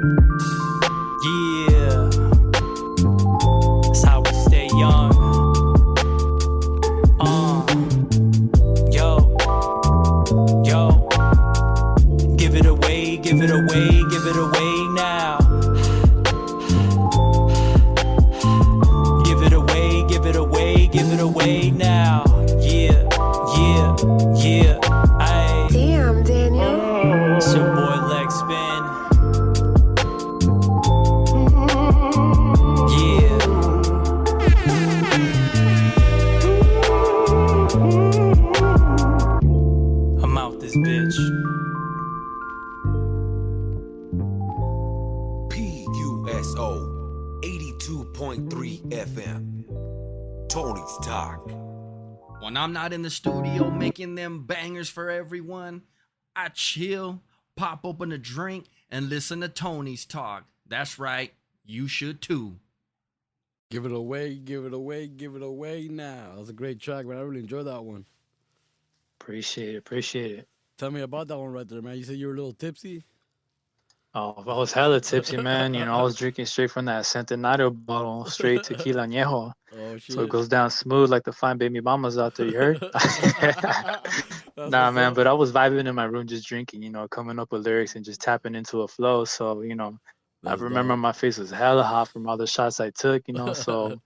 Yeah. That's how we stay young. Yo. Give it away, give it away, give it away now. Give it away, give it away, give it away now. Yeah, yeah, yeah. Ayy. Damn, Daniel. It's your boy Lexx spin. Yeah. Tony's Talk. When I'm not in the studio making them bangers for everyone, I chill, pop open a drink, and listen to Tony's talk. That's right, you should too. Give it away, give it away, give it away now. That was a great track, man. I really enjoyed that one. Appreciate it. Appreciate it. Tell me about that one right there, man. You said you were a little tipsy? Oh, I was hella tipsy, man. I was drinking straight from that Centenario bottle, straight tequila añejo. Oh, So it shit. goes down smooth like the fine baby mamas out there, you heard? That's Nah, what's man, up. but I was vibing in my room just drinking, coming up with lyrics and just tapping into a flow. So, I That's remember dope. my face was hella hot from all the shots I took. So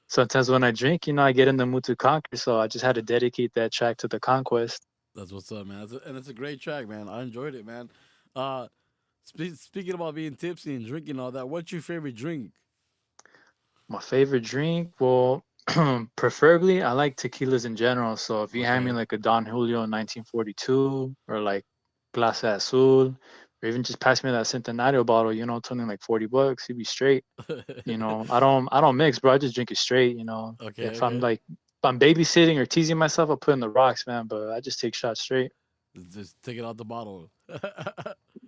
sometimes when I drink, I get in the mood to conquer. So I just had to dedicate that track to the conquest. That's what's up, man. And it's a great track, man. I enjoyed it, man. Uh, speaking about being tipsy and drinking all that, what's your favorite drink? My favorite drink, well, preferably I like tequilas in general. So if you hand me Okay. like a Don Julio 1942 or like Plaza Azul, or even just pass me that Centenario bottle, it's only like $40, you'd be straight. I don't mix, bro. I just drink it straight. Okay, If I'm okay. like if I'm babysitting or teasing myself, I'll put in the rocks, man. But I just take shots straight. Just take it out the bottle.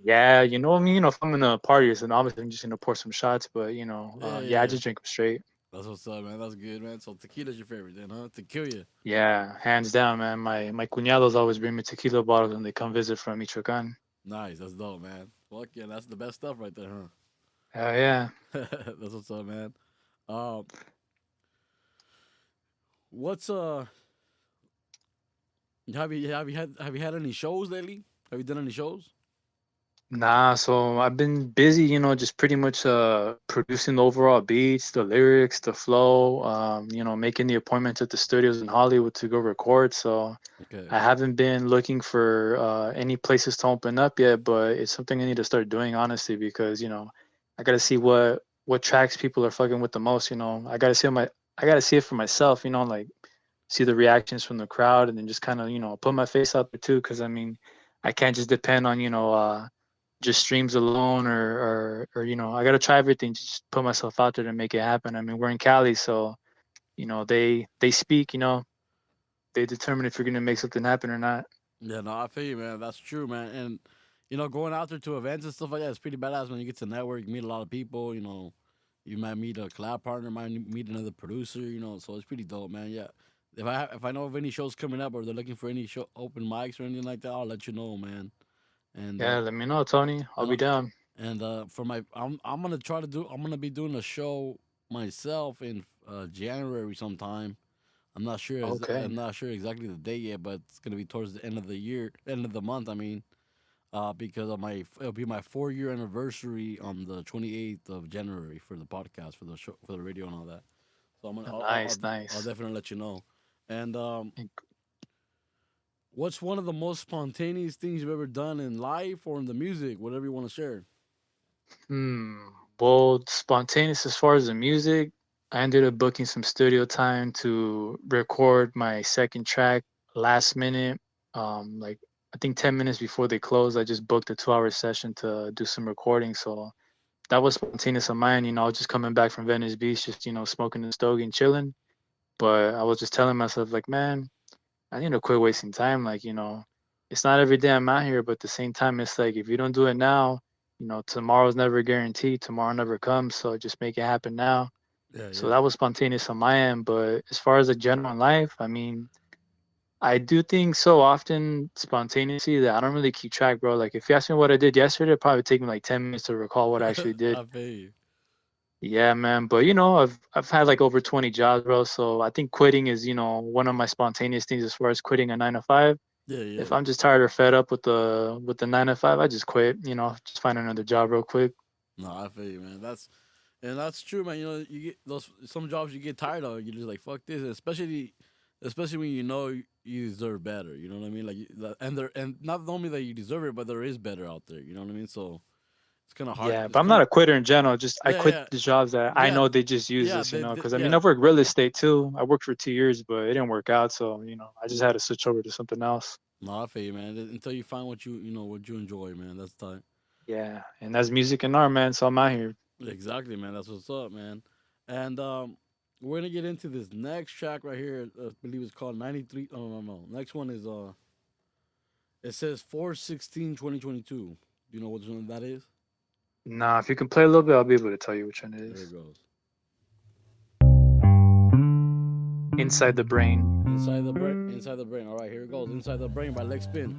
Yeah, you know what I mean. If I'm in a party, then obviously I'm just gonna pour some shots. But Yeah, yeah, I yeah. just drink them straight. That's what's up, man. That's good, man. So tequila's your favorite then, huh? Tequila. Yeah, hands down, man. My cuñados always bring me tequila bottles when they come visit from Michoacan. Nice. That's dope, man. Fuck yeah, that's the best stuff right there, huh? Hell yeah. That's what's up, man. Um, what's have you had any shows lately? Have you done any shows? Nah, so I've been busy, just pretty much producing the overall beats, the lyrics, the flow, making the appointments at the studios in Hollywood to go record. So Okay. I haven't been looking for any places to open up yet, but it's something I need to start doing honestly because, I gotta see what tracks people are fucking with the most. I gotta see it for myself, like see the reactions from the crowd and then just kind of, put my face out there too, because I mean, I can't just depend on, just streams alone or I gotta try everything to just put myself out there to make it happen. I mean, we're in Cali, so they speak, they determine if you're gonna make something happen or not. Yeah, no, I feel you, man. That's true, man. And going out there to events and stuff like that is pretty badass, man. You get to network, meet a lot of people. You might meet a collab partner, might meet another producer. So it's pretty dope, man. Yeah. If I know of any shows coming up or they're looking for any show open mics or anything like that, I'll let you know, man. And Yeah, let me know, Tony. I'll and be down. for my I'm gonna be doing a show myself in January sometime. Okay. I'm not sure exactly the date yet, but it's gonna be towards the end of the year, end of the month. I mean, because it'll be my 4 year anniversary on the 28th of January for the podcast, for the show, for the radio and all that. So Nice, I'll nice. definitely let you know. And what's one of the most spontaneous things you've ever done in life or in the music, whatever you want to share? Hmm. Well, spontaneous as far as the music, I ended up booking some studio time to record my second track last minute. Like I think 10 minutes before they closed, I just booked a 2-hour session to do some recording. So that was spontaneous of mine. I was just coming back from Venice Beach, just, smoking the stogie and chilling. But I was just telling myself, like, man, I need to quit wasting time. Like, it's not every day I'm out here, but at the same time, it's like if you don't do it now, tomorrow's never guaranteed. Tomorrow never comes. So just make it happen now. Yeah, So yeah. that was spontaneous on my end. But as far as the general life, I mean, I do things so often spontaneously that I don't really keep track, bro. Like if you ask me what I did yesterday, it'd probably take me like 10 minutes to recall what I actually did. I feel you. Yeah, man. But I've had like over 20 jobs, bro. So I think quitting is, one of my spontaneous things as far as quitting a 9 to 5. Yeah, If yeah. I'm just tired or fed up with the 9 to 5, I just quit. Just find another job real quick. No, I feel you, man. That's true, man. You get those some jobs you get tired of. You're just like fuck this, especially when you deserve better. You know what I mean? And not only that you deserve it, but there is better out there. You know what I mean? So it's kind of hard. Yeah, It's but I'm kind not of a quitter in general. Just I yeah, quit yeah, the jobs that I yeah, know they just use yeah. this, because I mean Yeah. I've worked real estate too. I worked for 2 years, but it didn't work out. So I just had to switch over to something else. No, I feel you, man. Until you find what you enjoy, man. That's time. Yeah, and that's music and art, man. So I'm out here. Exactly, man. That's what's up, man. And We're gonna get into this next track right here. I believe it's called 93. Oh, no. Next one is it says 4/16/2022. Do you know which one that is? Nah, if you can play a little bit, I'll be able to tell you which one it There is. it goes. Inside the Brain. Inside the brain. Inside the brain. All right, here it goes. Inside the brain by Lexx Spin.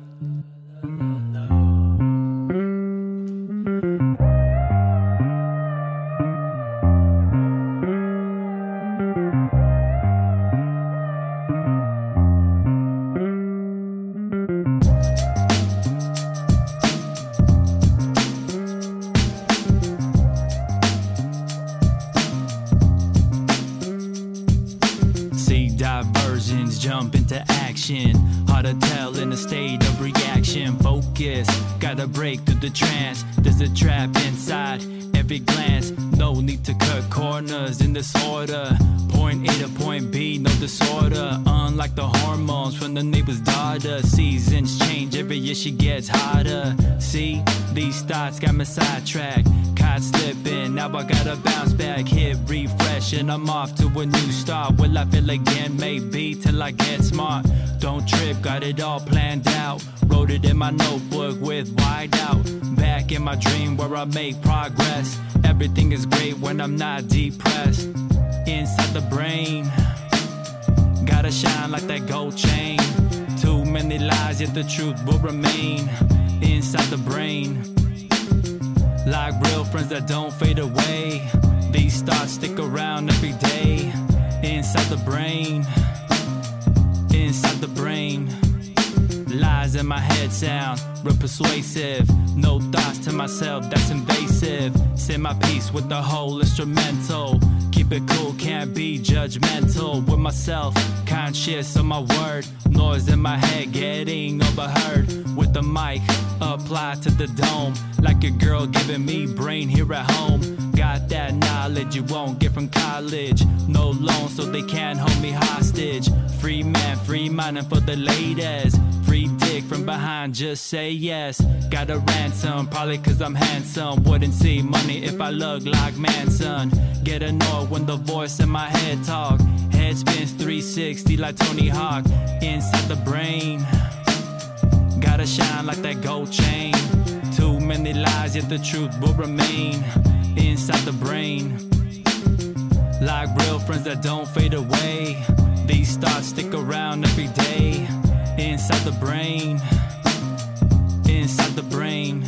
See diversions, jump into action. Hard to tell in a state of reaction. Focus, gotta break through the trance. There's a trap inside every glance. No need to cut corners in this order. Point A to point B, no disorder. Unlike the hormones from the neighbor's daughter. Seasons change every year, she gets hotter. See, these thoughts got me sidetracked. Caught slipping, now I gotta bounce back. Hit refresh and I'm off to a new start. Will I feel again? Maybe till I get smart. Don't trip, got it all planned out. Wrote it in my notebook with wide out. Back in my dream where I make progress. Everything is great when I'm not depressed. Inside the brain, gotta shine like that gold chain. Too many lies, yet the truth will remain. Inside the brain, like real friends that don't fade away. These thoughts stick around every day. Inside the brain, inside the brain. Lies in my head sound real persuasive. No thoughts to myself, that's invasive. Say my piece with the whole instrumental. Keep it cool, can't be judgmental. With myself, conscious of my word. Noise in my head, getting overheard. With the mic, applied to the dome. Like a girl giving me brain here at home. Got that knowledge you won't get from college. No loan, so they can't hold me hostage. Free man, free minding for the ladies. Free dick from behind, just say yes. Got a ransom, probably cause I'm handsome. Wouldn't see money if I look like Manson. Get annoyed when the voice in my head talk. Head spins 360 like Tony Hawk. Inside the brain, gotta shine like that gold chain. Too many lies, yet the truth will remain. Inside the brain, like real friends that don't fade away. These thoughts stick around every day. Inside the brain, inside the brain.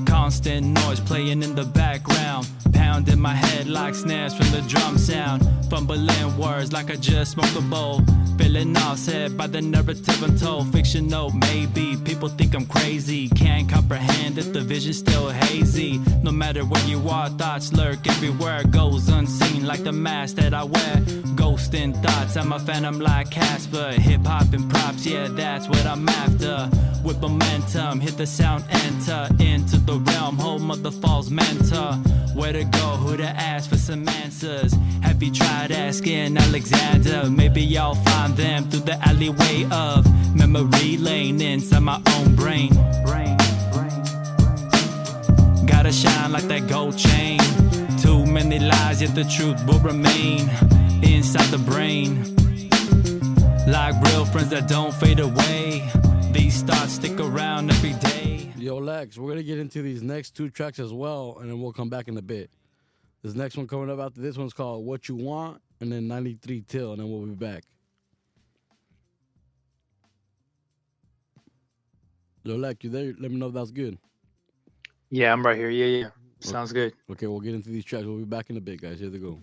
Constant noise playing in the background. Pounding my head like snares from the drum sound. Fumbling words like I just smoked a bowl. Feeling offset by the narrative I'm told. Fictional, maybe. People think I'm crazy. Can't comprehend if the vision's still hazy. No matter where you are, thoughts lurk everywhere. Goes unseen like the mask that I wear. Ghost in thoughts, I'm a phantom like Casper. Hip hop and props, yeah, that's what I'm after. With momentum, hit the sound, enter into the realm, home of the false mentor. Where to go, who to ask for some answers? Have you tried asking Alexander? Maybe I'll find them through the alleyway of memory lane inside my own brain. Gotta shine like that gold chain. Too many lies, yet the truth will remain. Inside the brain, like real friends that don't fade away. These thoughts stick around every day. Yo, Lex, we're gonna get into these next two tracks as well, and then we'll come back in a bit. This next one coming up after this one's called What You Want, and then 93 Till, and then we'll be back. Yo, Lex, you there? Let me know if that's good. Yeah, I'm right here. Yeah. Sounds good. Okay, we'll get into these tracks. We'll be back in a bit, guys. Here they go.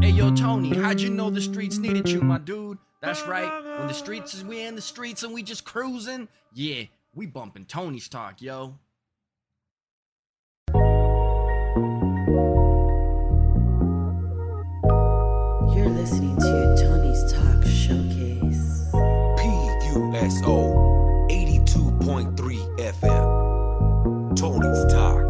Hey, yo, Tony, how'd you know the streets needed you, my dude? That's right. When the streets is we in the streets and we just cruising, yeah, we bumping Tony's talk, yo. You're listening to Tony's Talk Showcase. PUSO 82.3 FM. Tony's Talk.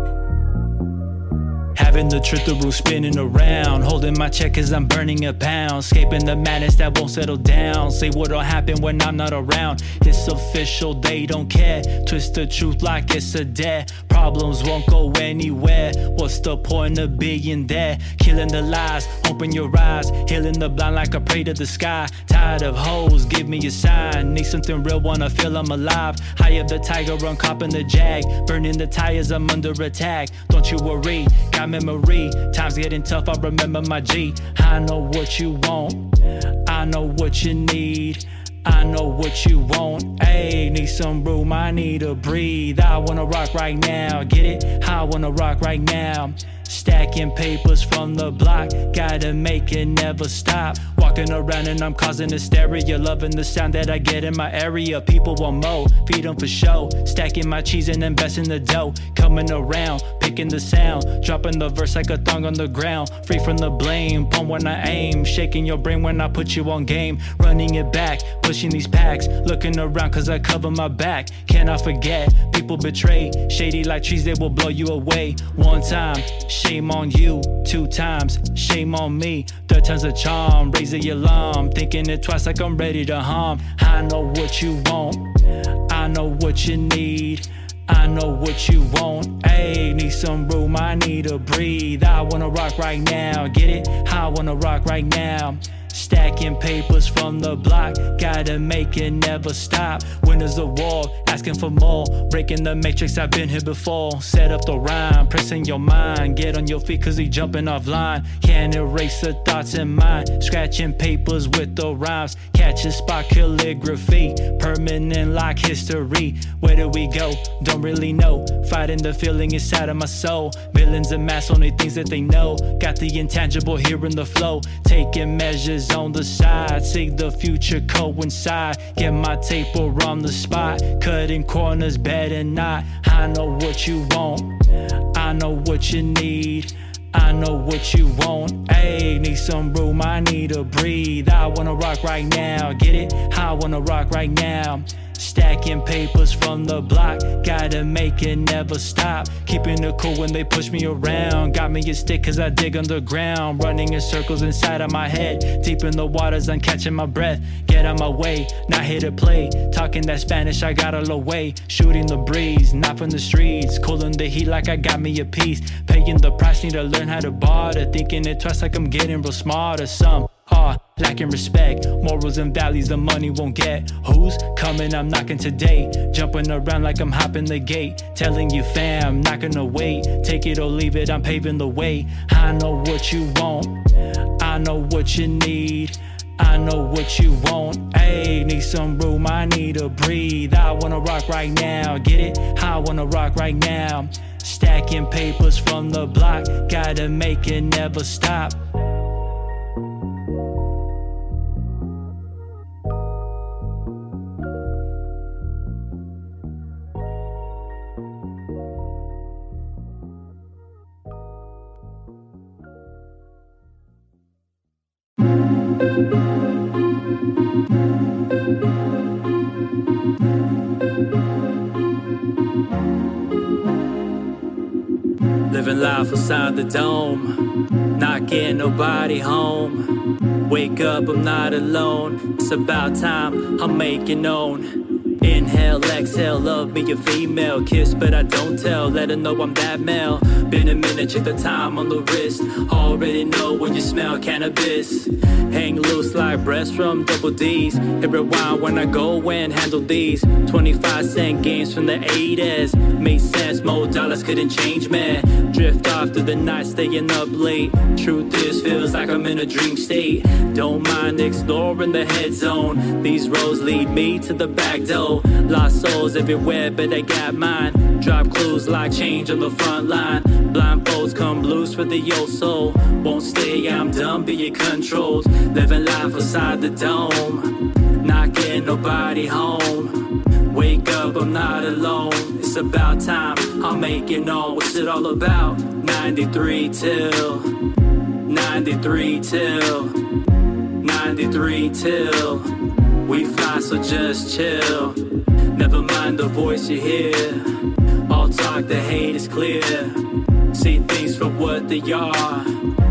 Having the truth, the room spinning around. Holding my check cause I'm burning a pound. Escaping the madness that won't settle down. Say what'll happen when I'm not around. It's official, they don't care. Twist the truth like it's a dare. Problems won't go anywhere. What's the point of being there? Killing the lies, open your eyes. Healing the blind like I pray to the sky. Tired of hoes, give me a sign. Need something real, wanna feel I'm alive. High up the tiger, run copping the jag. Burning the tires, I'm under attack. Don't you worry, got memory. Times getting tough, I remember my G. I know what you want, I know what you need. I know what you want, ayy. Need some room, I need to breathe. I wanna rock right now, get it? I wanna rock right now. Stacking papers from the block, gotta make it never stop. Walking around and I'm causing hysteria. Loving the sound that I get in my area. People want more, feed them for show. Stacking my cheese and investing the dough. Coming around, picking the sound. Dropping the verse like a thong on the ground. Free from the blame, pump when I aim. Shaking your brain when I put you on game. Running it back, pushing these packs. Looking around cause I cover my back. Cannot forget, people betray. Shady like trees, they will blow you away. One time, shame on you. 2 times, shame on me. 3rd time's a charm, raise the alarm. Thinking it twice like I'm ready to harm. I know what you want, I know what you need. I know what you want, ayy. Need some room, I need to breathe. I wanna rock right now, get it? I wanna rock right now. Stacking papers from the block, gotta make it never stop. Winners the wall, asking for more. Breaking the matrix, I've been here before. Set up the rhyme, pressing your mind. Get on your feet cause he jumping offline. Can't erase the thoughts in mind. Scratching papers with the rhymes. Catch a spot, calligraphy. Permanent like history. Where do we go? Don't really know. Fighting the feeling inside of my soul. Villains amass only things that they know. Got the intangible here in the flow. Taking measures on the side, see the future coincide. Get my taper on the spot, cutting corners better not. I know what you want, I know what you need. I know what you want, ayy. Need some room, I need to breathe. I wanna rock right now, get it? I wanna rock right now. Stacking papers from the block, gotta make it never stop. Keeping it cool when they push me around. Got me a stick cause I dig underground. Running in circles inside of my head. Deep in the waters, I'm catching my breath. Get out my way, not here to play. Talking that Spanish, I got all away. Shooting the breeze, not from the streets. Cooling the heat like I got me a piece. Paying the price, need to learn how to barter. Thinking it twice like I'm getting real smart or some. Lacking respect, morals and values the money won't get. Who's coming? I'm knocking today. Jumping around like I'm hopping the gate. Telling you fam, not gonna wait. Take it or leave it, I'm paving the way. I know what you want, I know what you need. I know what you want, ayy. Need some room, I need to breathe. I wanna rock right now, get it? I wanna rock right now. Stacking papers from the block, gotta make it never stop. Living life outside the dome, not getting nobody home. Wake up, I'm not alone. It's about time, I'll make it known. Inhale, exhale, love me a female. Kiss but I don't tell, let her know I'm that male. Been a minute, check the time on the wrist. Already know when you smell cannabis. Hang loose like breasts from double D's. Hit rewind when I go and handle these 25-cent games from the 80s. Made sense, more dollars couldn't change, man. Drift off through the night, staying up late. Truth is, feels like I'm in a dream state. Don't mind exploring the head zone. These roads lead me to the back door. Lost souls everywhere, but they got mine. Drop clues like change on the front line. Blindfolds come loose for the yo soul. Won't stay, I'm done being controlled. Living life outside the dome, not getting nobody home. Wake up, I'm not alone. It's about time, I'll make it known. What's it all about? 93 till 93 till 93 till we fly, so just chill. Never mind the voice you hear. All talk, the hate is clear. See things for what they are.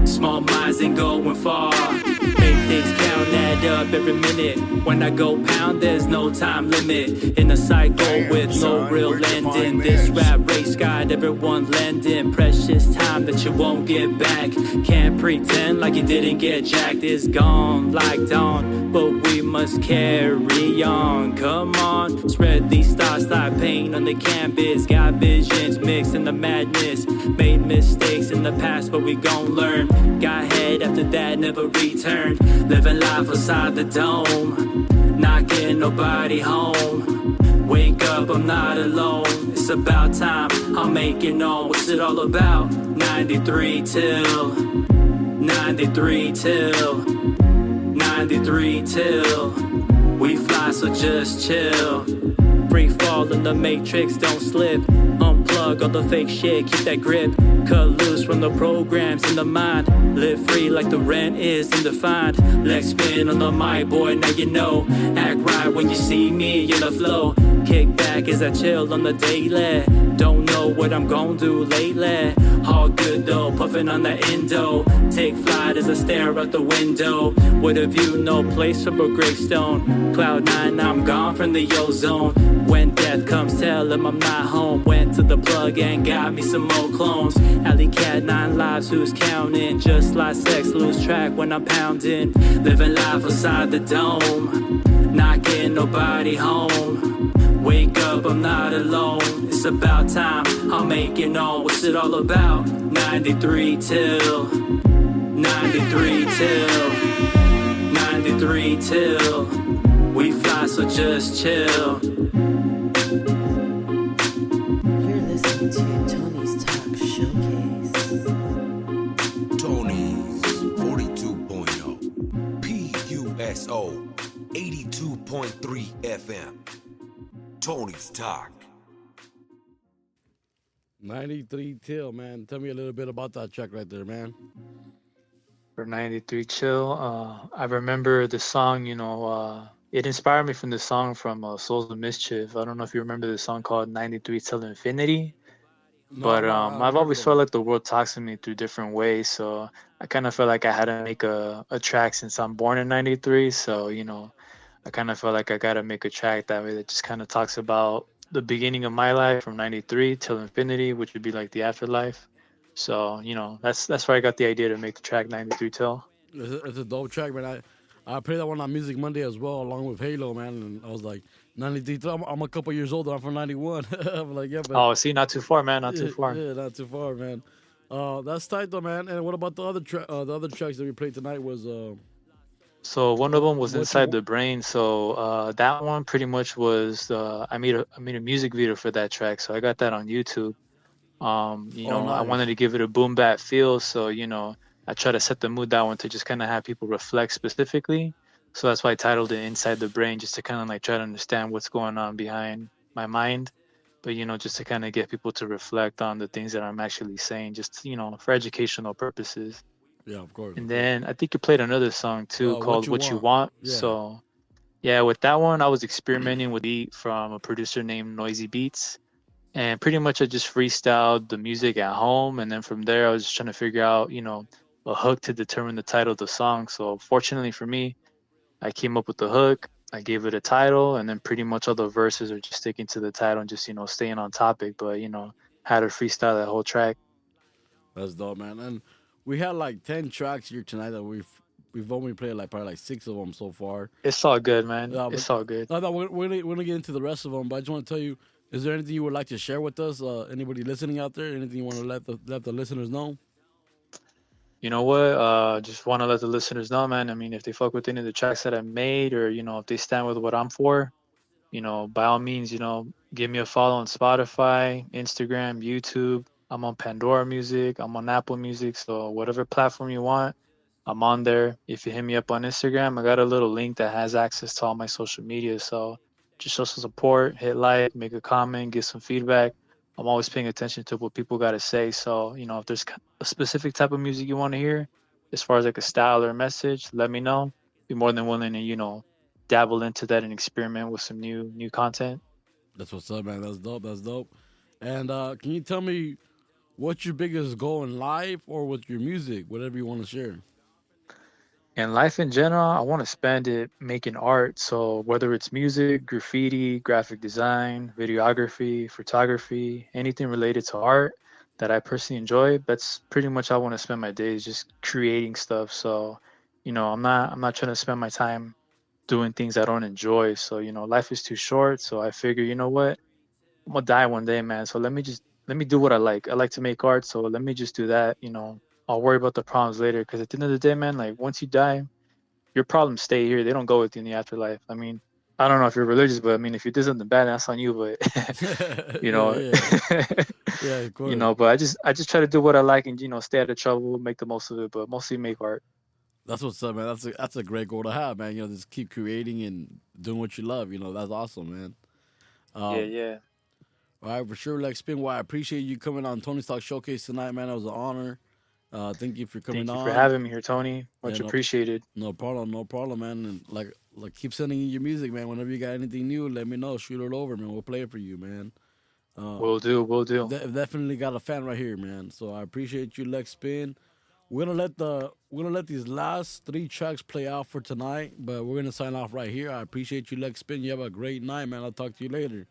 Small minds ain't going far. Make things count, add up every minute. When I go pound, there's no time limit. In a cycle with no real ending. This rap race got everyone lending. Precious time that you won't get back. Can't pretend like you didn't get jacked. It's gone like dawn, but we must carry on. Come on, spread these thoughts like paint on the canvas. Got visions mixed in the madness. Made mistakes in the past, but we gon' learn. Got head after that, never returned. Living life outside the dome, not getting nobody home. Wake up, I'm not alone. It's about time, I'll make it known. What's it all about? 93 till 93 till 93 till we fly, so just chill. Free fall in the matrix, don't slip. Unplug all the fake shit, keep that grip. Cut loose from the programs in the mind. Live free like the rent is undefined. Lex spin on the mic, boy, now you know. Act right when you see me in the flow. Kick back as I chill on the daily. Don't know what I'm gon' do lately. All good though, puffin' on the endo. Take flight as I stare out the window. With a view, no place for a gravestone. Cloud 9, I'm gone from the ozone. When death comes, tell him I'm not home. Went to the plug and got me some more clones. Alley cat, 9 lives, who's counting? Just like sex, lose track when I'm pounding. Living life outside the dome, not getting nobody home. Wake up, I'm not alone. It's about time, I'll make it known. What's it all about? 93 till 93 till 93 till we fly, so just chill. You're listening to Tony's Talk Showcase. Tony's 42.0 PUSO 82.3 FM. Tony's Talk. 93 Till, man. Tell me a little bit about that track right there, man. For 93 Chill, I remember the song, it inspired me from the song from Souls of Mischief. I don't know if you remember the song called 93 Till Infinity. But I've always felt like the world talks to me through different ways. So I kind of felt like I had to make a track since I'm born in 93. So, I kind of felt like I got to make a track that way that just kind of talks about the beginning of my life from 93 till infinity, which would be like the afterlife. So, that's where I got the idea to make the track 93 till. It's a dope track, man. I played that one on Music Monday as well, along with Halo, man. And I was like, 93 Till. I'm a couple years older. I'm from 91. I'm like, yeah, but. Oh, see, not too far, man. Not too far. Yeah, not too far, man. That's tight, though, man. And what about the other tracks that we played tonight was. So one of them was Inside the Brain. So that one pretty much was I made a music video for that track. So I got that on YouTube. Nice. I wanted to give it a boom bap feel. So I try to set the mood that one to just kind of have people reflect specifically. So that's why I titled it Inside the Brain, just to kind of like try to understand what's going on behind my mind. But just to kind of get people to reflect on the things that I'm actually saying, just for educational purposes. Yeah, of course. And then I think you played another song too called What You Want. Yeah. So yeah, with that one, I was experimenting with a beat from a producer named Noisy Beats. And pretty much I just freestyled the music at home. And then from there, I was just trying to figure out, a hook to determine the title of the song. So fortunately for me, I came up with the hook. I gave it a title. And then pretty much all the verses are just sticking to the title and just, staying on topic. But, had to freestyle that whole track. That's dope, man. And we had like 10 tracks here tonight that we've only played like probably like 6 of them so far. It's all good, man. It's all good. No, we're gonna get into the rest of them, but I just want to tell you, is there anything you would like to share with us? Anybody listening out there? Anything you want to let the listeners know? You know what? Just want to let the listeners know, man. I mean, if they fuck with any of the tracks that I made, or if they stand with what I'm for, by all means, give me a follow on Spotify, Instagram, YouTube. I'm on Pandora Music. I'm on Apple Music. So whatever platform you want, I'm on there. If you hit me up on Instagram, I got a little link that has access to all my social media. So just show some support, hit like, make a comment, give some feedback. I'm always paying attention to what people got to say. So, if there's a specific type of music you want to hear, as far as like a style or a message, let me know. Be more than willing to, dabble into that and experiment with some new content. That's what's up, man. That's dope. And can you tell me what's your biggest goal in life or with your music, whatever you want to share? And life in general, I want to spend it making art. So whether it's music, graffiti, graphic design, videography, photography, anything related to art that I personally enjoy, that's pretty much how I want to spend my days, just creating stuff. So, I'm not trying to spend my time doing things I don't enjoy. So, life is too short. So I figure, you know what? I'm gonna die one day, man. So let me do what I like. I like to make art, so let me just do that. I'll worry about the problems later. Because at the end of the day, man, like once you die, your problems stay here. They don't go with you in the afterlife. I mean, I don't know if you're religious, but I mean, if you did something bad, that's on you. But you know, Yeah, yeah, yeah, of course. but I just try to do what I like and stay out of trouble, make the most of it, but mostly make art. That's what's up, man. That's a great goal to have, man. Just keep creating and doing what you love. That's awesome, man. Yeah, Um, yeah. all right, for sure, Lex Spin. Well, I appreciate you coming on Tony's Talk Showcase tonight, man. It was an honor. Thank you for coming Thank you for on. having me here, Tony. Yeah, Much appreciated. no problem, man. And like, keep sending in your music, man. Whenever you got anything new, let me know. Shoot it over, man. We'll play it for you, man. Will do. Will do. Definitely got a fan right here, man. So I appreciate you, Lex Spin. We're gonna let these last 3 tracks play out for tonight, but we're gonna sign off right here. I appreciate you, Lex Spin. You have a great night, man. I'll talk to you later.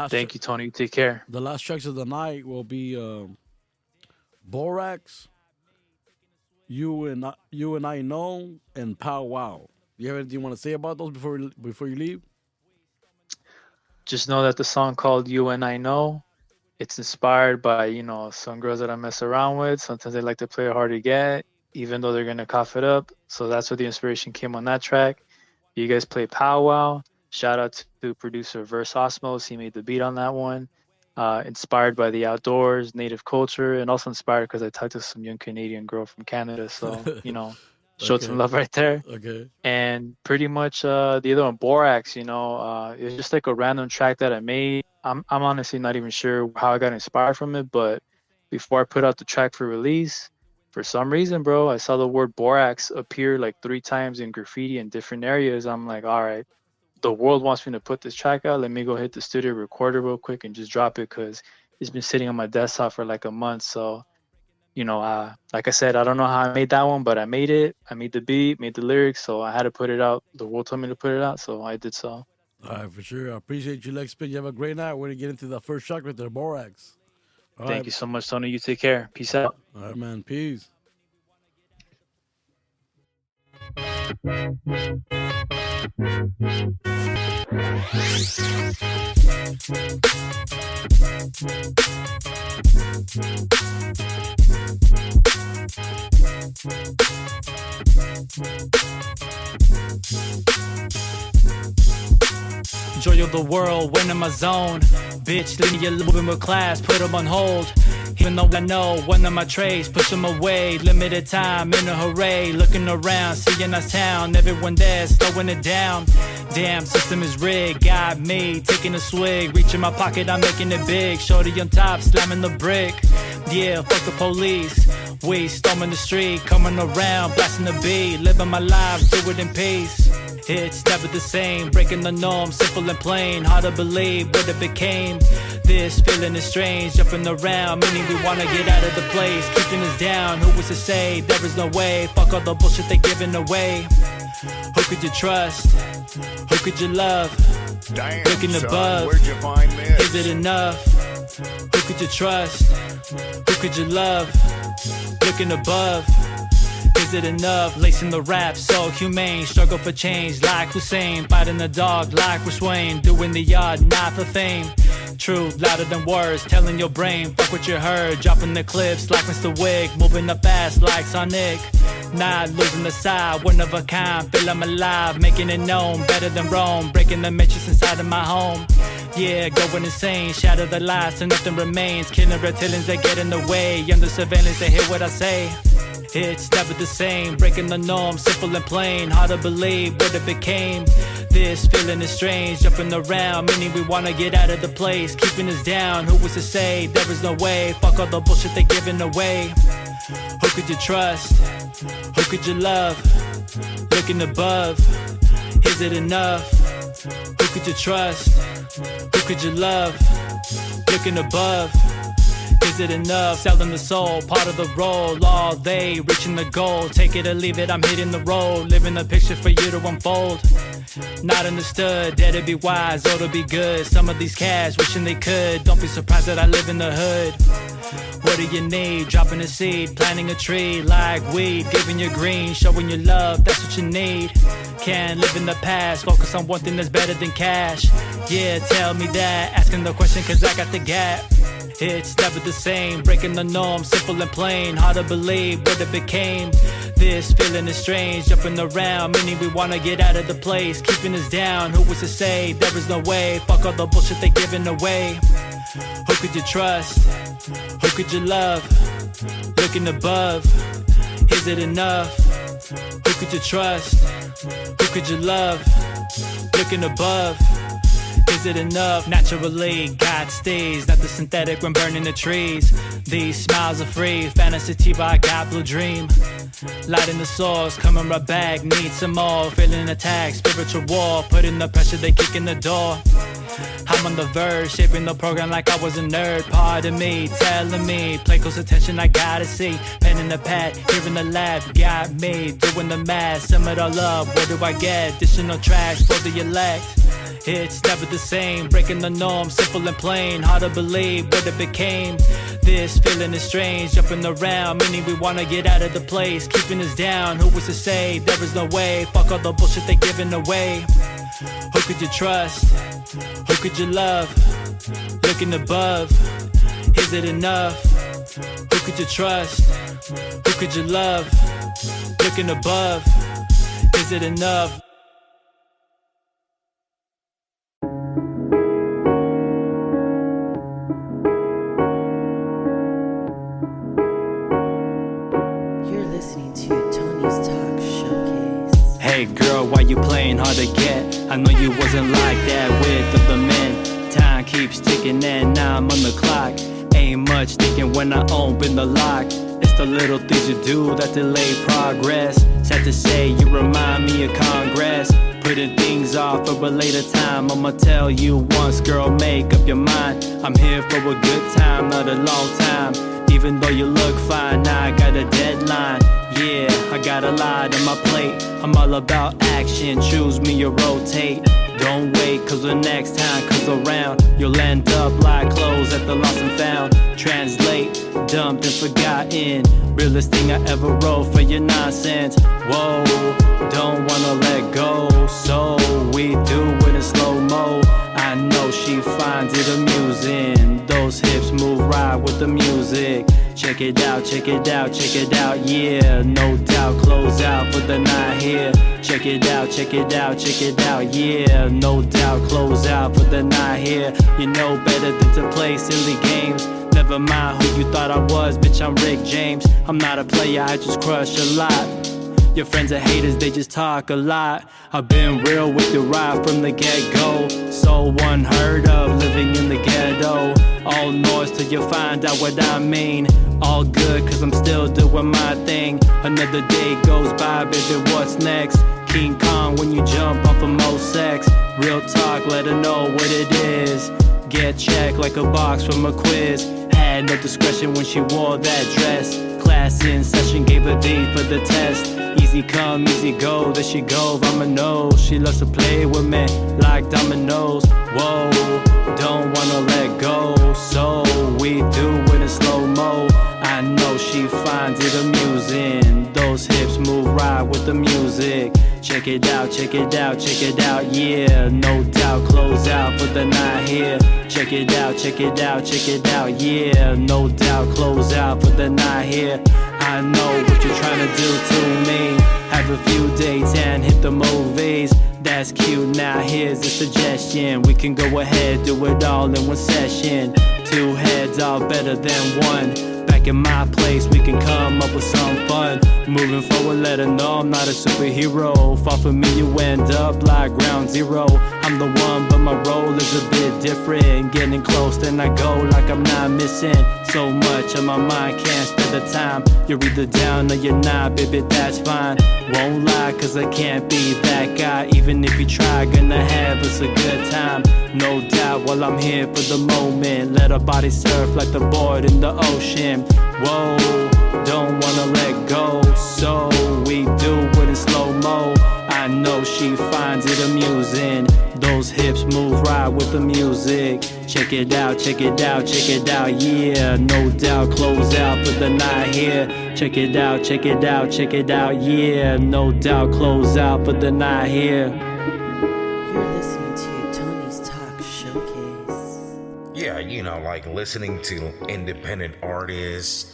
Thank you, Tony. Take care. The last tracks of the night will be Borax, You and I Know, and Pow Wow. You have anything you want to say about those before you leave? Just know that the song called You and I Know, it's inspired by, some girls that I mess around with. Sometimes they like to play it hard to get, even though they're going to cough it up. So that's where the inspiration came on that track. You guys play Pow Wow. Shout out to producer Verse Osmos. He made the beat on that one. Inspired by the outdoors, native culture, and also inspired because I talked to some young Canadian girl from Canada. So, showed some love right there. Okay. And pretty much the other one, Borax, it's just like a random track that I made. I'm honestly not even sure how I got inspired from it, but before I put out the track for release, for some reason, bro, I saw the word Borax appear like 3 times in graffiti in different areas. I'm like, all right, the world wants me to put this track out. Let me go hit the studio, record it real quick, and just drop it because it's been sitting on my desktop for like a month. So, like I said, I don't know how I made that one, but I made it. I made the beat, made the lyrics, so I had to put it out. The world told me to put it out, so I did so. All right, for sure. I appreciate you, Lex Spin. You have a great night. We're going to get into the first track with the Borax. Thank you so much, Tony. You take care. Peace out. All right, man. Peace. Joy of the world, when in my zone. Bitch, linear moving with class, put them on hold. Even though I know one of my trades, push them away. Limited time, in a hooray. Looking around, seeing us town. Everyone there, slowing it down. Damn, system is rigged, got me taking a swig. Reaching my pocket, I'm making it big. Shorty on top, slamming the brick. Yeah, fuck the police. We storming the street, coming around, blasting the beat. Living my life, do it in peace. It's never the same, breaking the norm, simple and plain. Hard to believe what it became. This feeling is strange, jumping around, meaning we wanna get out of the place. Keeping us down, who was to say? There is no way, fuck all the bullshit they giving away. Who could you trust? Who could you love? Damn, looking son, above, where'd you find this? is it enough? Who could you trust? Who could you love? Looking above, is it enough? Lacing the rap, so humane. Struggle for change like Hussein. Fighting the dog like Bruce Wayne. Doing the yard, not for fame. Truth louder than words, telling your brain. Fuck what you heard, dropping the clips like Mr. Wig. Moving up fast like Sonic. Not losing the side, one of a kind. Feel I'm alive, making it known. Better than Rome, breaking the matrix inside of my home. Yeah, going insane, shatter the lies till nothing remains. Killing reptilians that get in the way. Under surveillance, they hear what I say. It's never the same, breaking the norm, simple and plain. Hard to believe what it became. This feeling is strange, jumping around, meaning we wanna get out of the place. Keeping us down, who was to say? There is no way, fuck all the bullshit they giving away. Who could you trust? Who could you love? Looking above, is it enough? Who could you trust? Who could you love? Looking above, is Is it enough? Selling the soul, part of the role. All day, reaching the goal. Take it or leave it, I'm hitting the road. Living the picture for you to unfold. Not understood, dare to be wise or to be good. Some of these cats wishing they could. Don't be surprised that I live in the hood. What do you need? Dropping a seed, planting a tree like weed, giving you green, showing you love, that's what you need. Can't live in the past, focus on one thing that's better than cash. Yeah, tell me that, asking the question cause I got the gap. It's never the same, breaking the norm, simple and plain. Hard to believe what it became. This feeling is strange, jumping around, meaning we wanna get out of the place. Keeping us down, who was to say there is no way? Fuck all the bullshit they giving away. Who could you trust? Who could you love? Looking above, is it enough? Who could you trust? Who could you love? Looking above, is it enough? Naturally, God stays, not the synthetic when burning the trees. These smiles are free, fantasy tea by God blue dream. Light in the source, coming right back, need some more. Feeling attacked, spiritual war, putting the pressure, they kick in the door. I'm on the verge, shaping the program like I was a nerd. Pardon me, telling me, play close attention, I gotta see. Pen in the pad, here in the lab, got me doing the math. Sum it all up, what do I get? Additional tracks for the elect. It's never the same, breaking the norm, simple and plain. Hard to believe what it became. This feeling is strange, jumping around, meaning we wanna get out of the place. Keeping us down, who was to say there is no way? Fuck all the bullshit they giving away. Who could you trust? Who could you love? Looking above, is it enough? Who could you trust? Who could you love? Looking above, is it enough? You're listening to Tony's Talk Showcase. Hey girl, why you playing hard to get? I know you wasn't like that with other men. Time keeps ticking and now I'm on the clock. Ain't much thinking when I open the lock. It's the little things you do that delay progress. Sad to say, you remind me of Congress. Putting things off for a later time. I'ma tell you once, girl, make up your mind. I'm here for a good time, not a long time. Even though you look fine, now I got a deadline. Yeah, I got a lot on my plate. I'm all about action, choose me or rotate. Don't wait, cause the next time comes around, you'll end up like clothes at the lost and found. Translate, dumped and forgotten. Realest thing I ever wrote for your nonsense. Whoa, don't wanna let go, so we do it in slow-mo. I know she finds it amusing. Those hips move right with the music. Check it out, check it out, check it out, yeah. No doubt, close out for the night here. Check it out, check it out, check it out, yeah. No doubt, close out for the night here. You know better than to play silly games. Never mind who you thought I was, bitch, I'm Rick James. I'm not a player, I just crush a lot. Your friends are haters, they just talk a lot. I've been real with you right from the get-go. So unheard of, living in the ghetto. All noise till you find out what I mean. All good, cause I'm still doing my thing. Another day goes by, baby, what's next? King Kong when you jump off of most sex. Real talk, let her know what it is. Get checked like a box from a quiz. Had no discretion when she wore that dress. Class in session, gave a D for the test. Easy come, easy go, there she go, I'ma know. She loves to play with me like dominoes. Whoa, don't wanna let go, so we do it in slow-mo. I know she finds it amusing. Those hips move right with the music. Check it out, check it out, check it out, yeah. No doubt, close out for the night here. Check it out, check it out, check it out, yeah. No doubt, close out for the night here. I know what you're trying to do to me. Have a few dates and hit the movies. That's cute, now here's a suggestion. We can go ahead, do it all in one session. Two heads are better than one. Back in my place, we can come up with some fun. Moving forward, let her know I'm not a superhero. Fall for me, you end up like ground zero. I'm the one, but my role is a bit different. Getting close, then I go like I'm not missing. So much on my mind, can't spend the time. You're either down or you're not, baby, that's fine. Won't lie, cause I can't be that guy. Even if you try, gonna have us a good time. No doubt, while I'm here for the moment. Let our body surf like the board in the ocean. Whoa, don't wanna let go. So we do it in slow-mo. I know she finds it amusing. Those hips move right with the music. Check it out, check it out, check it out, yeah. No doubt, close out for the night here. Check it out, check it out, check it out, yeah. No doubt, close out for the night here. You're listening to Tony's Talk Showcase. Yeah, you know, like listening to independent artists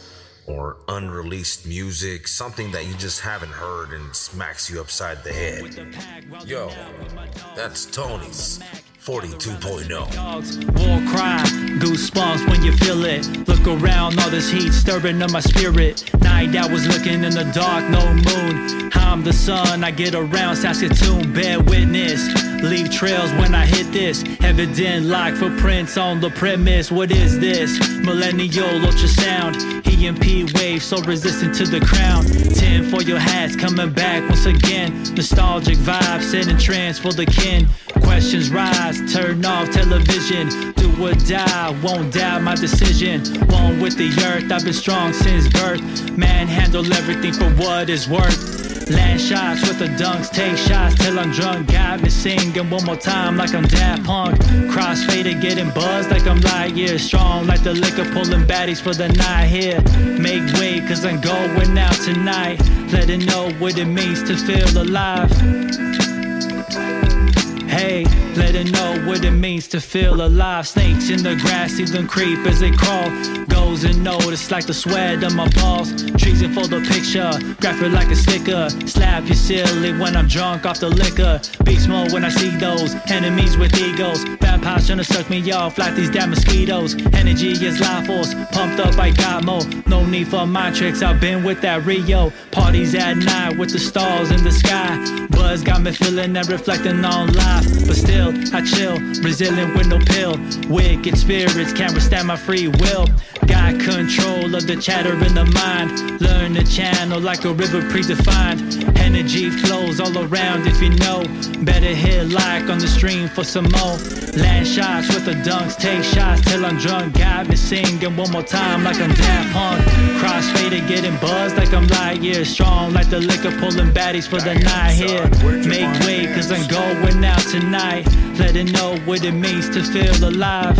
or unreleased music, something that you just haven't heard and smacks you upside the head. Yo, that's Tony's 42.0. War cry, goosebumps when you feel it. Look around, all this heat stirring up my spirit. Night I was looking in the dark, no moon. I'm the sun, I get around Saskatoon, bear witness. Leave trails when I hit this. Evident like footprints on the premise. What is this? Millennial ultrasound. EMP wave so resistant to the crown. 10 for your hats coming back once again. Nostalgic vibes set in trance for the kin. Questions rise, turn off television. Do or die, won't doubt my decision. One with the earth, I've been strong since birth. Manhandle everything for what it's worth. Land shots with the dunks, take shots till I'm drunk. Got me singing one more time like I'm Daft Punk. Crossfader getting buzzed like I'm light years strong. Like the liquor pulling baddies for the night here. Make way cause I'm going out tonight. Let it know what it means to feel alive. Hey, let it know what it means to feel alive. Snakes in the grass, see them creep as they crawl. Goes unnoticed like the sweat on my balls. Treason for the picture, graphic like a sticker. Slap you silly when I'm drunk off the liquor. Beast mode when I see those enemies with egos. Vampires trying to suck me off like these damn mosquitoes. Energy is life force, pumped up I got more. No need for my tricks, I've been with that Rio. Parties at night with the stars in the sky. Buzz got me feeling and reflecting on life. But still, I chill, resilient with no pill. Wicked spirits can't withstand my free will. Got control of the chatter in the mind. Learn the channel like a river predefined. Energy flows all around if you know. Better hit like on the stream for some more. Land shots with the dunks, take shots till I'm drunk. Got me singing one more time like I'm Daft Punk. Crossfader getting buzzed like I'm light years strong. Like the liquor pulling baddies for the night here. Make way cause I'm going out tonight. Let it know what it means to feel alive.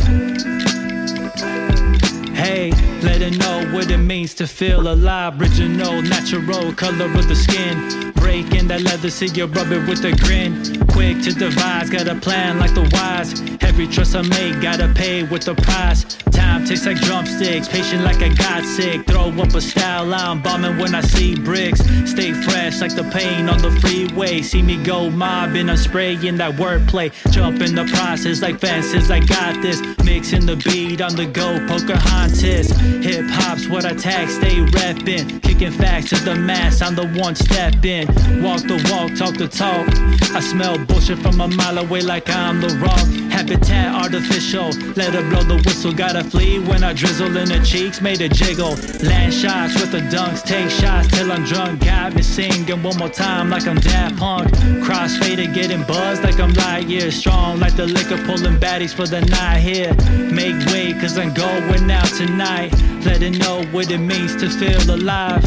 Hey, let it know what it means to feel alive. Original, natural color of the skin. Breaking that leather, see you rub it with a grin. Quick to devise, got a plan like the wise. Every trust I make, gotta pay with the price. Time tastes like drumsticks, patient like I got sick. Throw up a style, I'm bombing when I see bricks. Stay fresh like the pain on the freeway. See me go mobbing, I'm spraying that wordplay. Jump in the process like fences, I got this. Mixing the beat on the go, Pocahontas. Hip hop's what I tag, stay reppin'. Kicking facts to the mass, I'm the one steppin'. Walk the walk, talk the talk. I smell bullshit from a mile away like I'm the rock. Habitat artificial, let her blow the whistle. Gotta flee when I drizzle in the cheeks, made a jiggle. Land shots with the dunks, take shots till I'm drunk. Got me singing one more time like I'm Daft Punk. Crossfader getting buzzed like I'm light years strong. Like the liquor pulling baddies for the night here. Make way cause I'm going out tonight. Let it know what it means to feel alive.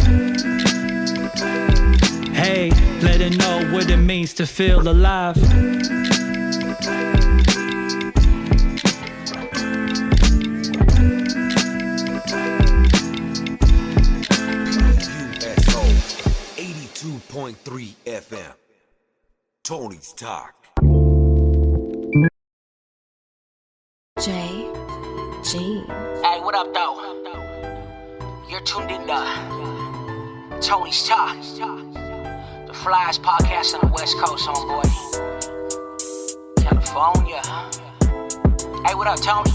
Hey, let it know what it means to feel alive. USO 82.3 FM. Tony's Talk. J. G. Hey, what up, though? You're tuned in to Tony's Talk, the flyest podcast on the West Coast, homeboy. California. Hey, what up, Tony?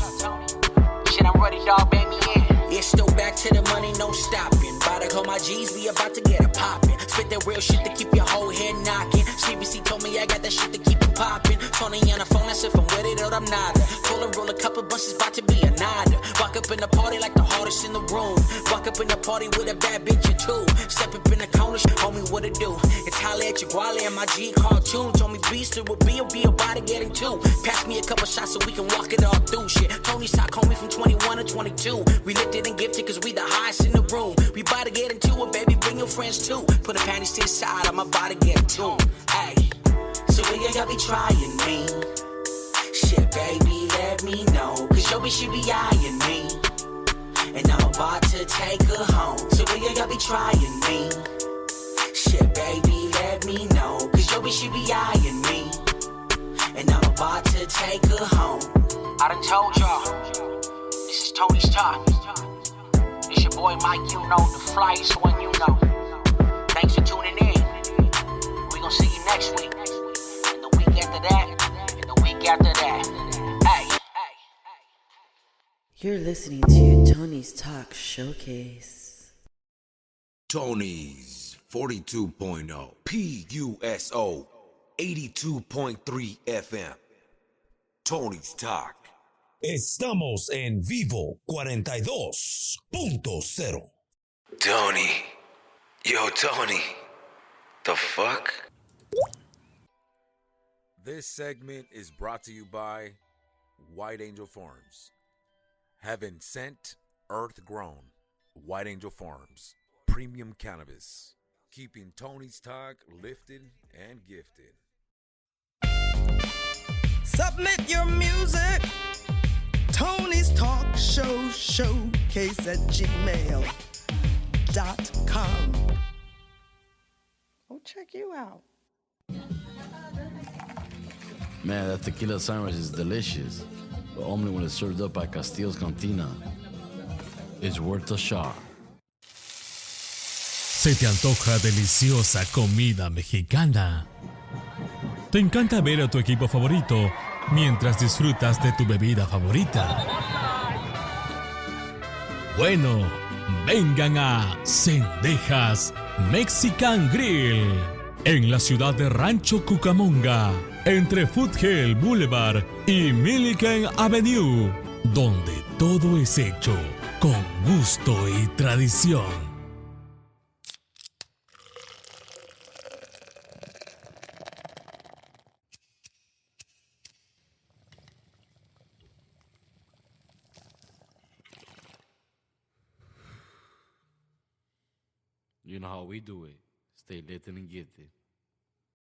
Shit, I'm ready, dog, bang me in. It's still back to the money, no stopping. By Gotta call my G's, we about to get it poppin'. Spit that real shit to keep your whole head knockin'. CBC told me I got that shit to keep it poppin'. Tony on the phone, that's if I'm with it or I'm not. Told her roll a couple bunches, about to be a nada. Walk up in the party like the hardest in the room. Walk up in the party with a bad bitch or two. Step up in the corner, homie, what it do? It's holla at your guale and my G cartoon. Told me beast it would be about to get into. Pass me a couple shots so we can walk it all through shit. Tony's talk homie from 21 to 22. We lifted and gifted cause we the highest in the room. We about to get into it, baby, bring your friends too. Put the panties to the side, I'm about to get into it. Hey, so when you gotta be trying me. Shit, baby, let me know. Cause your bitch should be eyeing me. And I'm about to take her home. So when you gotta be trying me. Shit, baby, let me know. Cause your bitch should be eyeing me. And I'm about to take her home. I done told y'all, this is Tony's Talk. It's your boy Mike, you know, the flyest one you know. Thanks for tuning in. We gon' see you next week. And the week after that. And the week after that. Hey. You're listening to Tony's Talk Showcase. Tony's 42.0 PUSO 82.3 FM. Tony's Talk. Estamos en vivo 42.0. Tony. Yo, Tony. The fuck? This segment is brought to you by White Angel Farms. Heaven sent, earth grown. White Angel Farms. Premium cannabis. Keeping Tony's Talk lifted and gifted. Submit your music. Tony's Talk Show Showcase at gmail.com. Oh, check you out. Man, that tequila sandwich is delicious. But only when it's served up by Castillo's Cantina. It's worth a shot. ¿Se te antoja deliciosa comida mexicana? ¿Te encanta ver a tu equipo favorito mientras disfrutas de tu bebida favorita? Bueno, vengan a Cendejas Mexican Grill en la ciudad de Rancho Cucamonga, entre Foothill Boulevard y Milliken Avenue, donde todo es hecho con gusto y tradición. You know how we do it. Stay lit and gifted.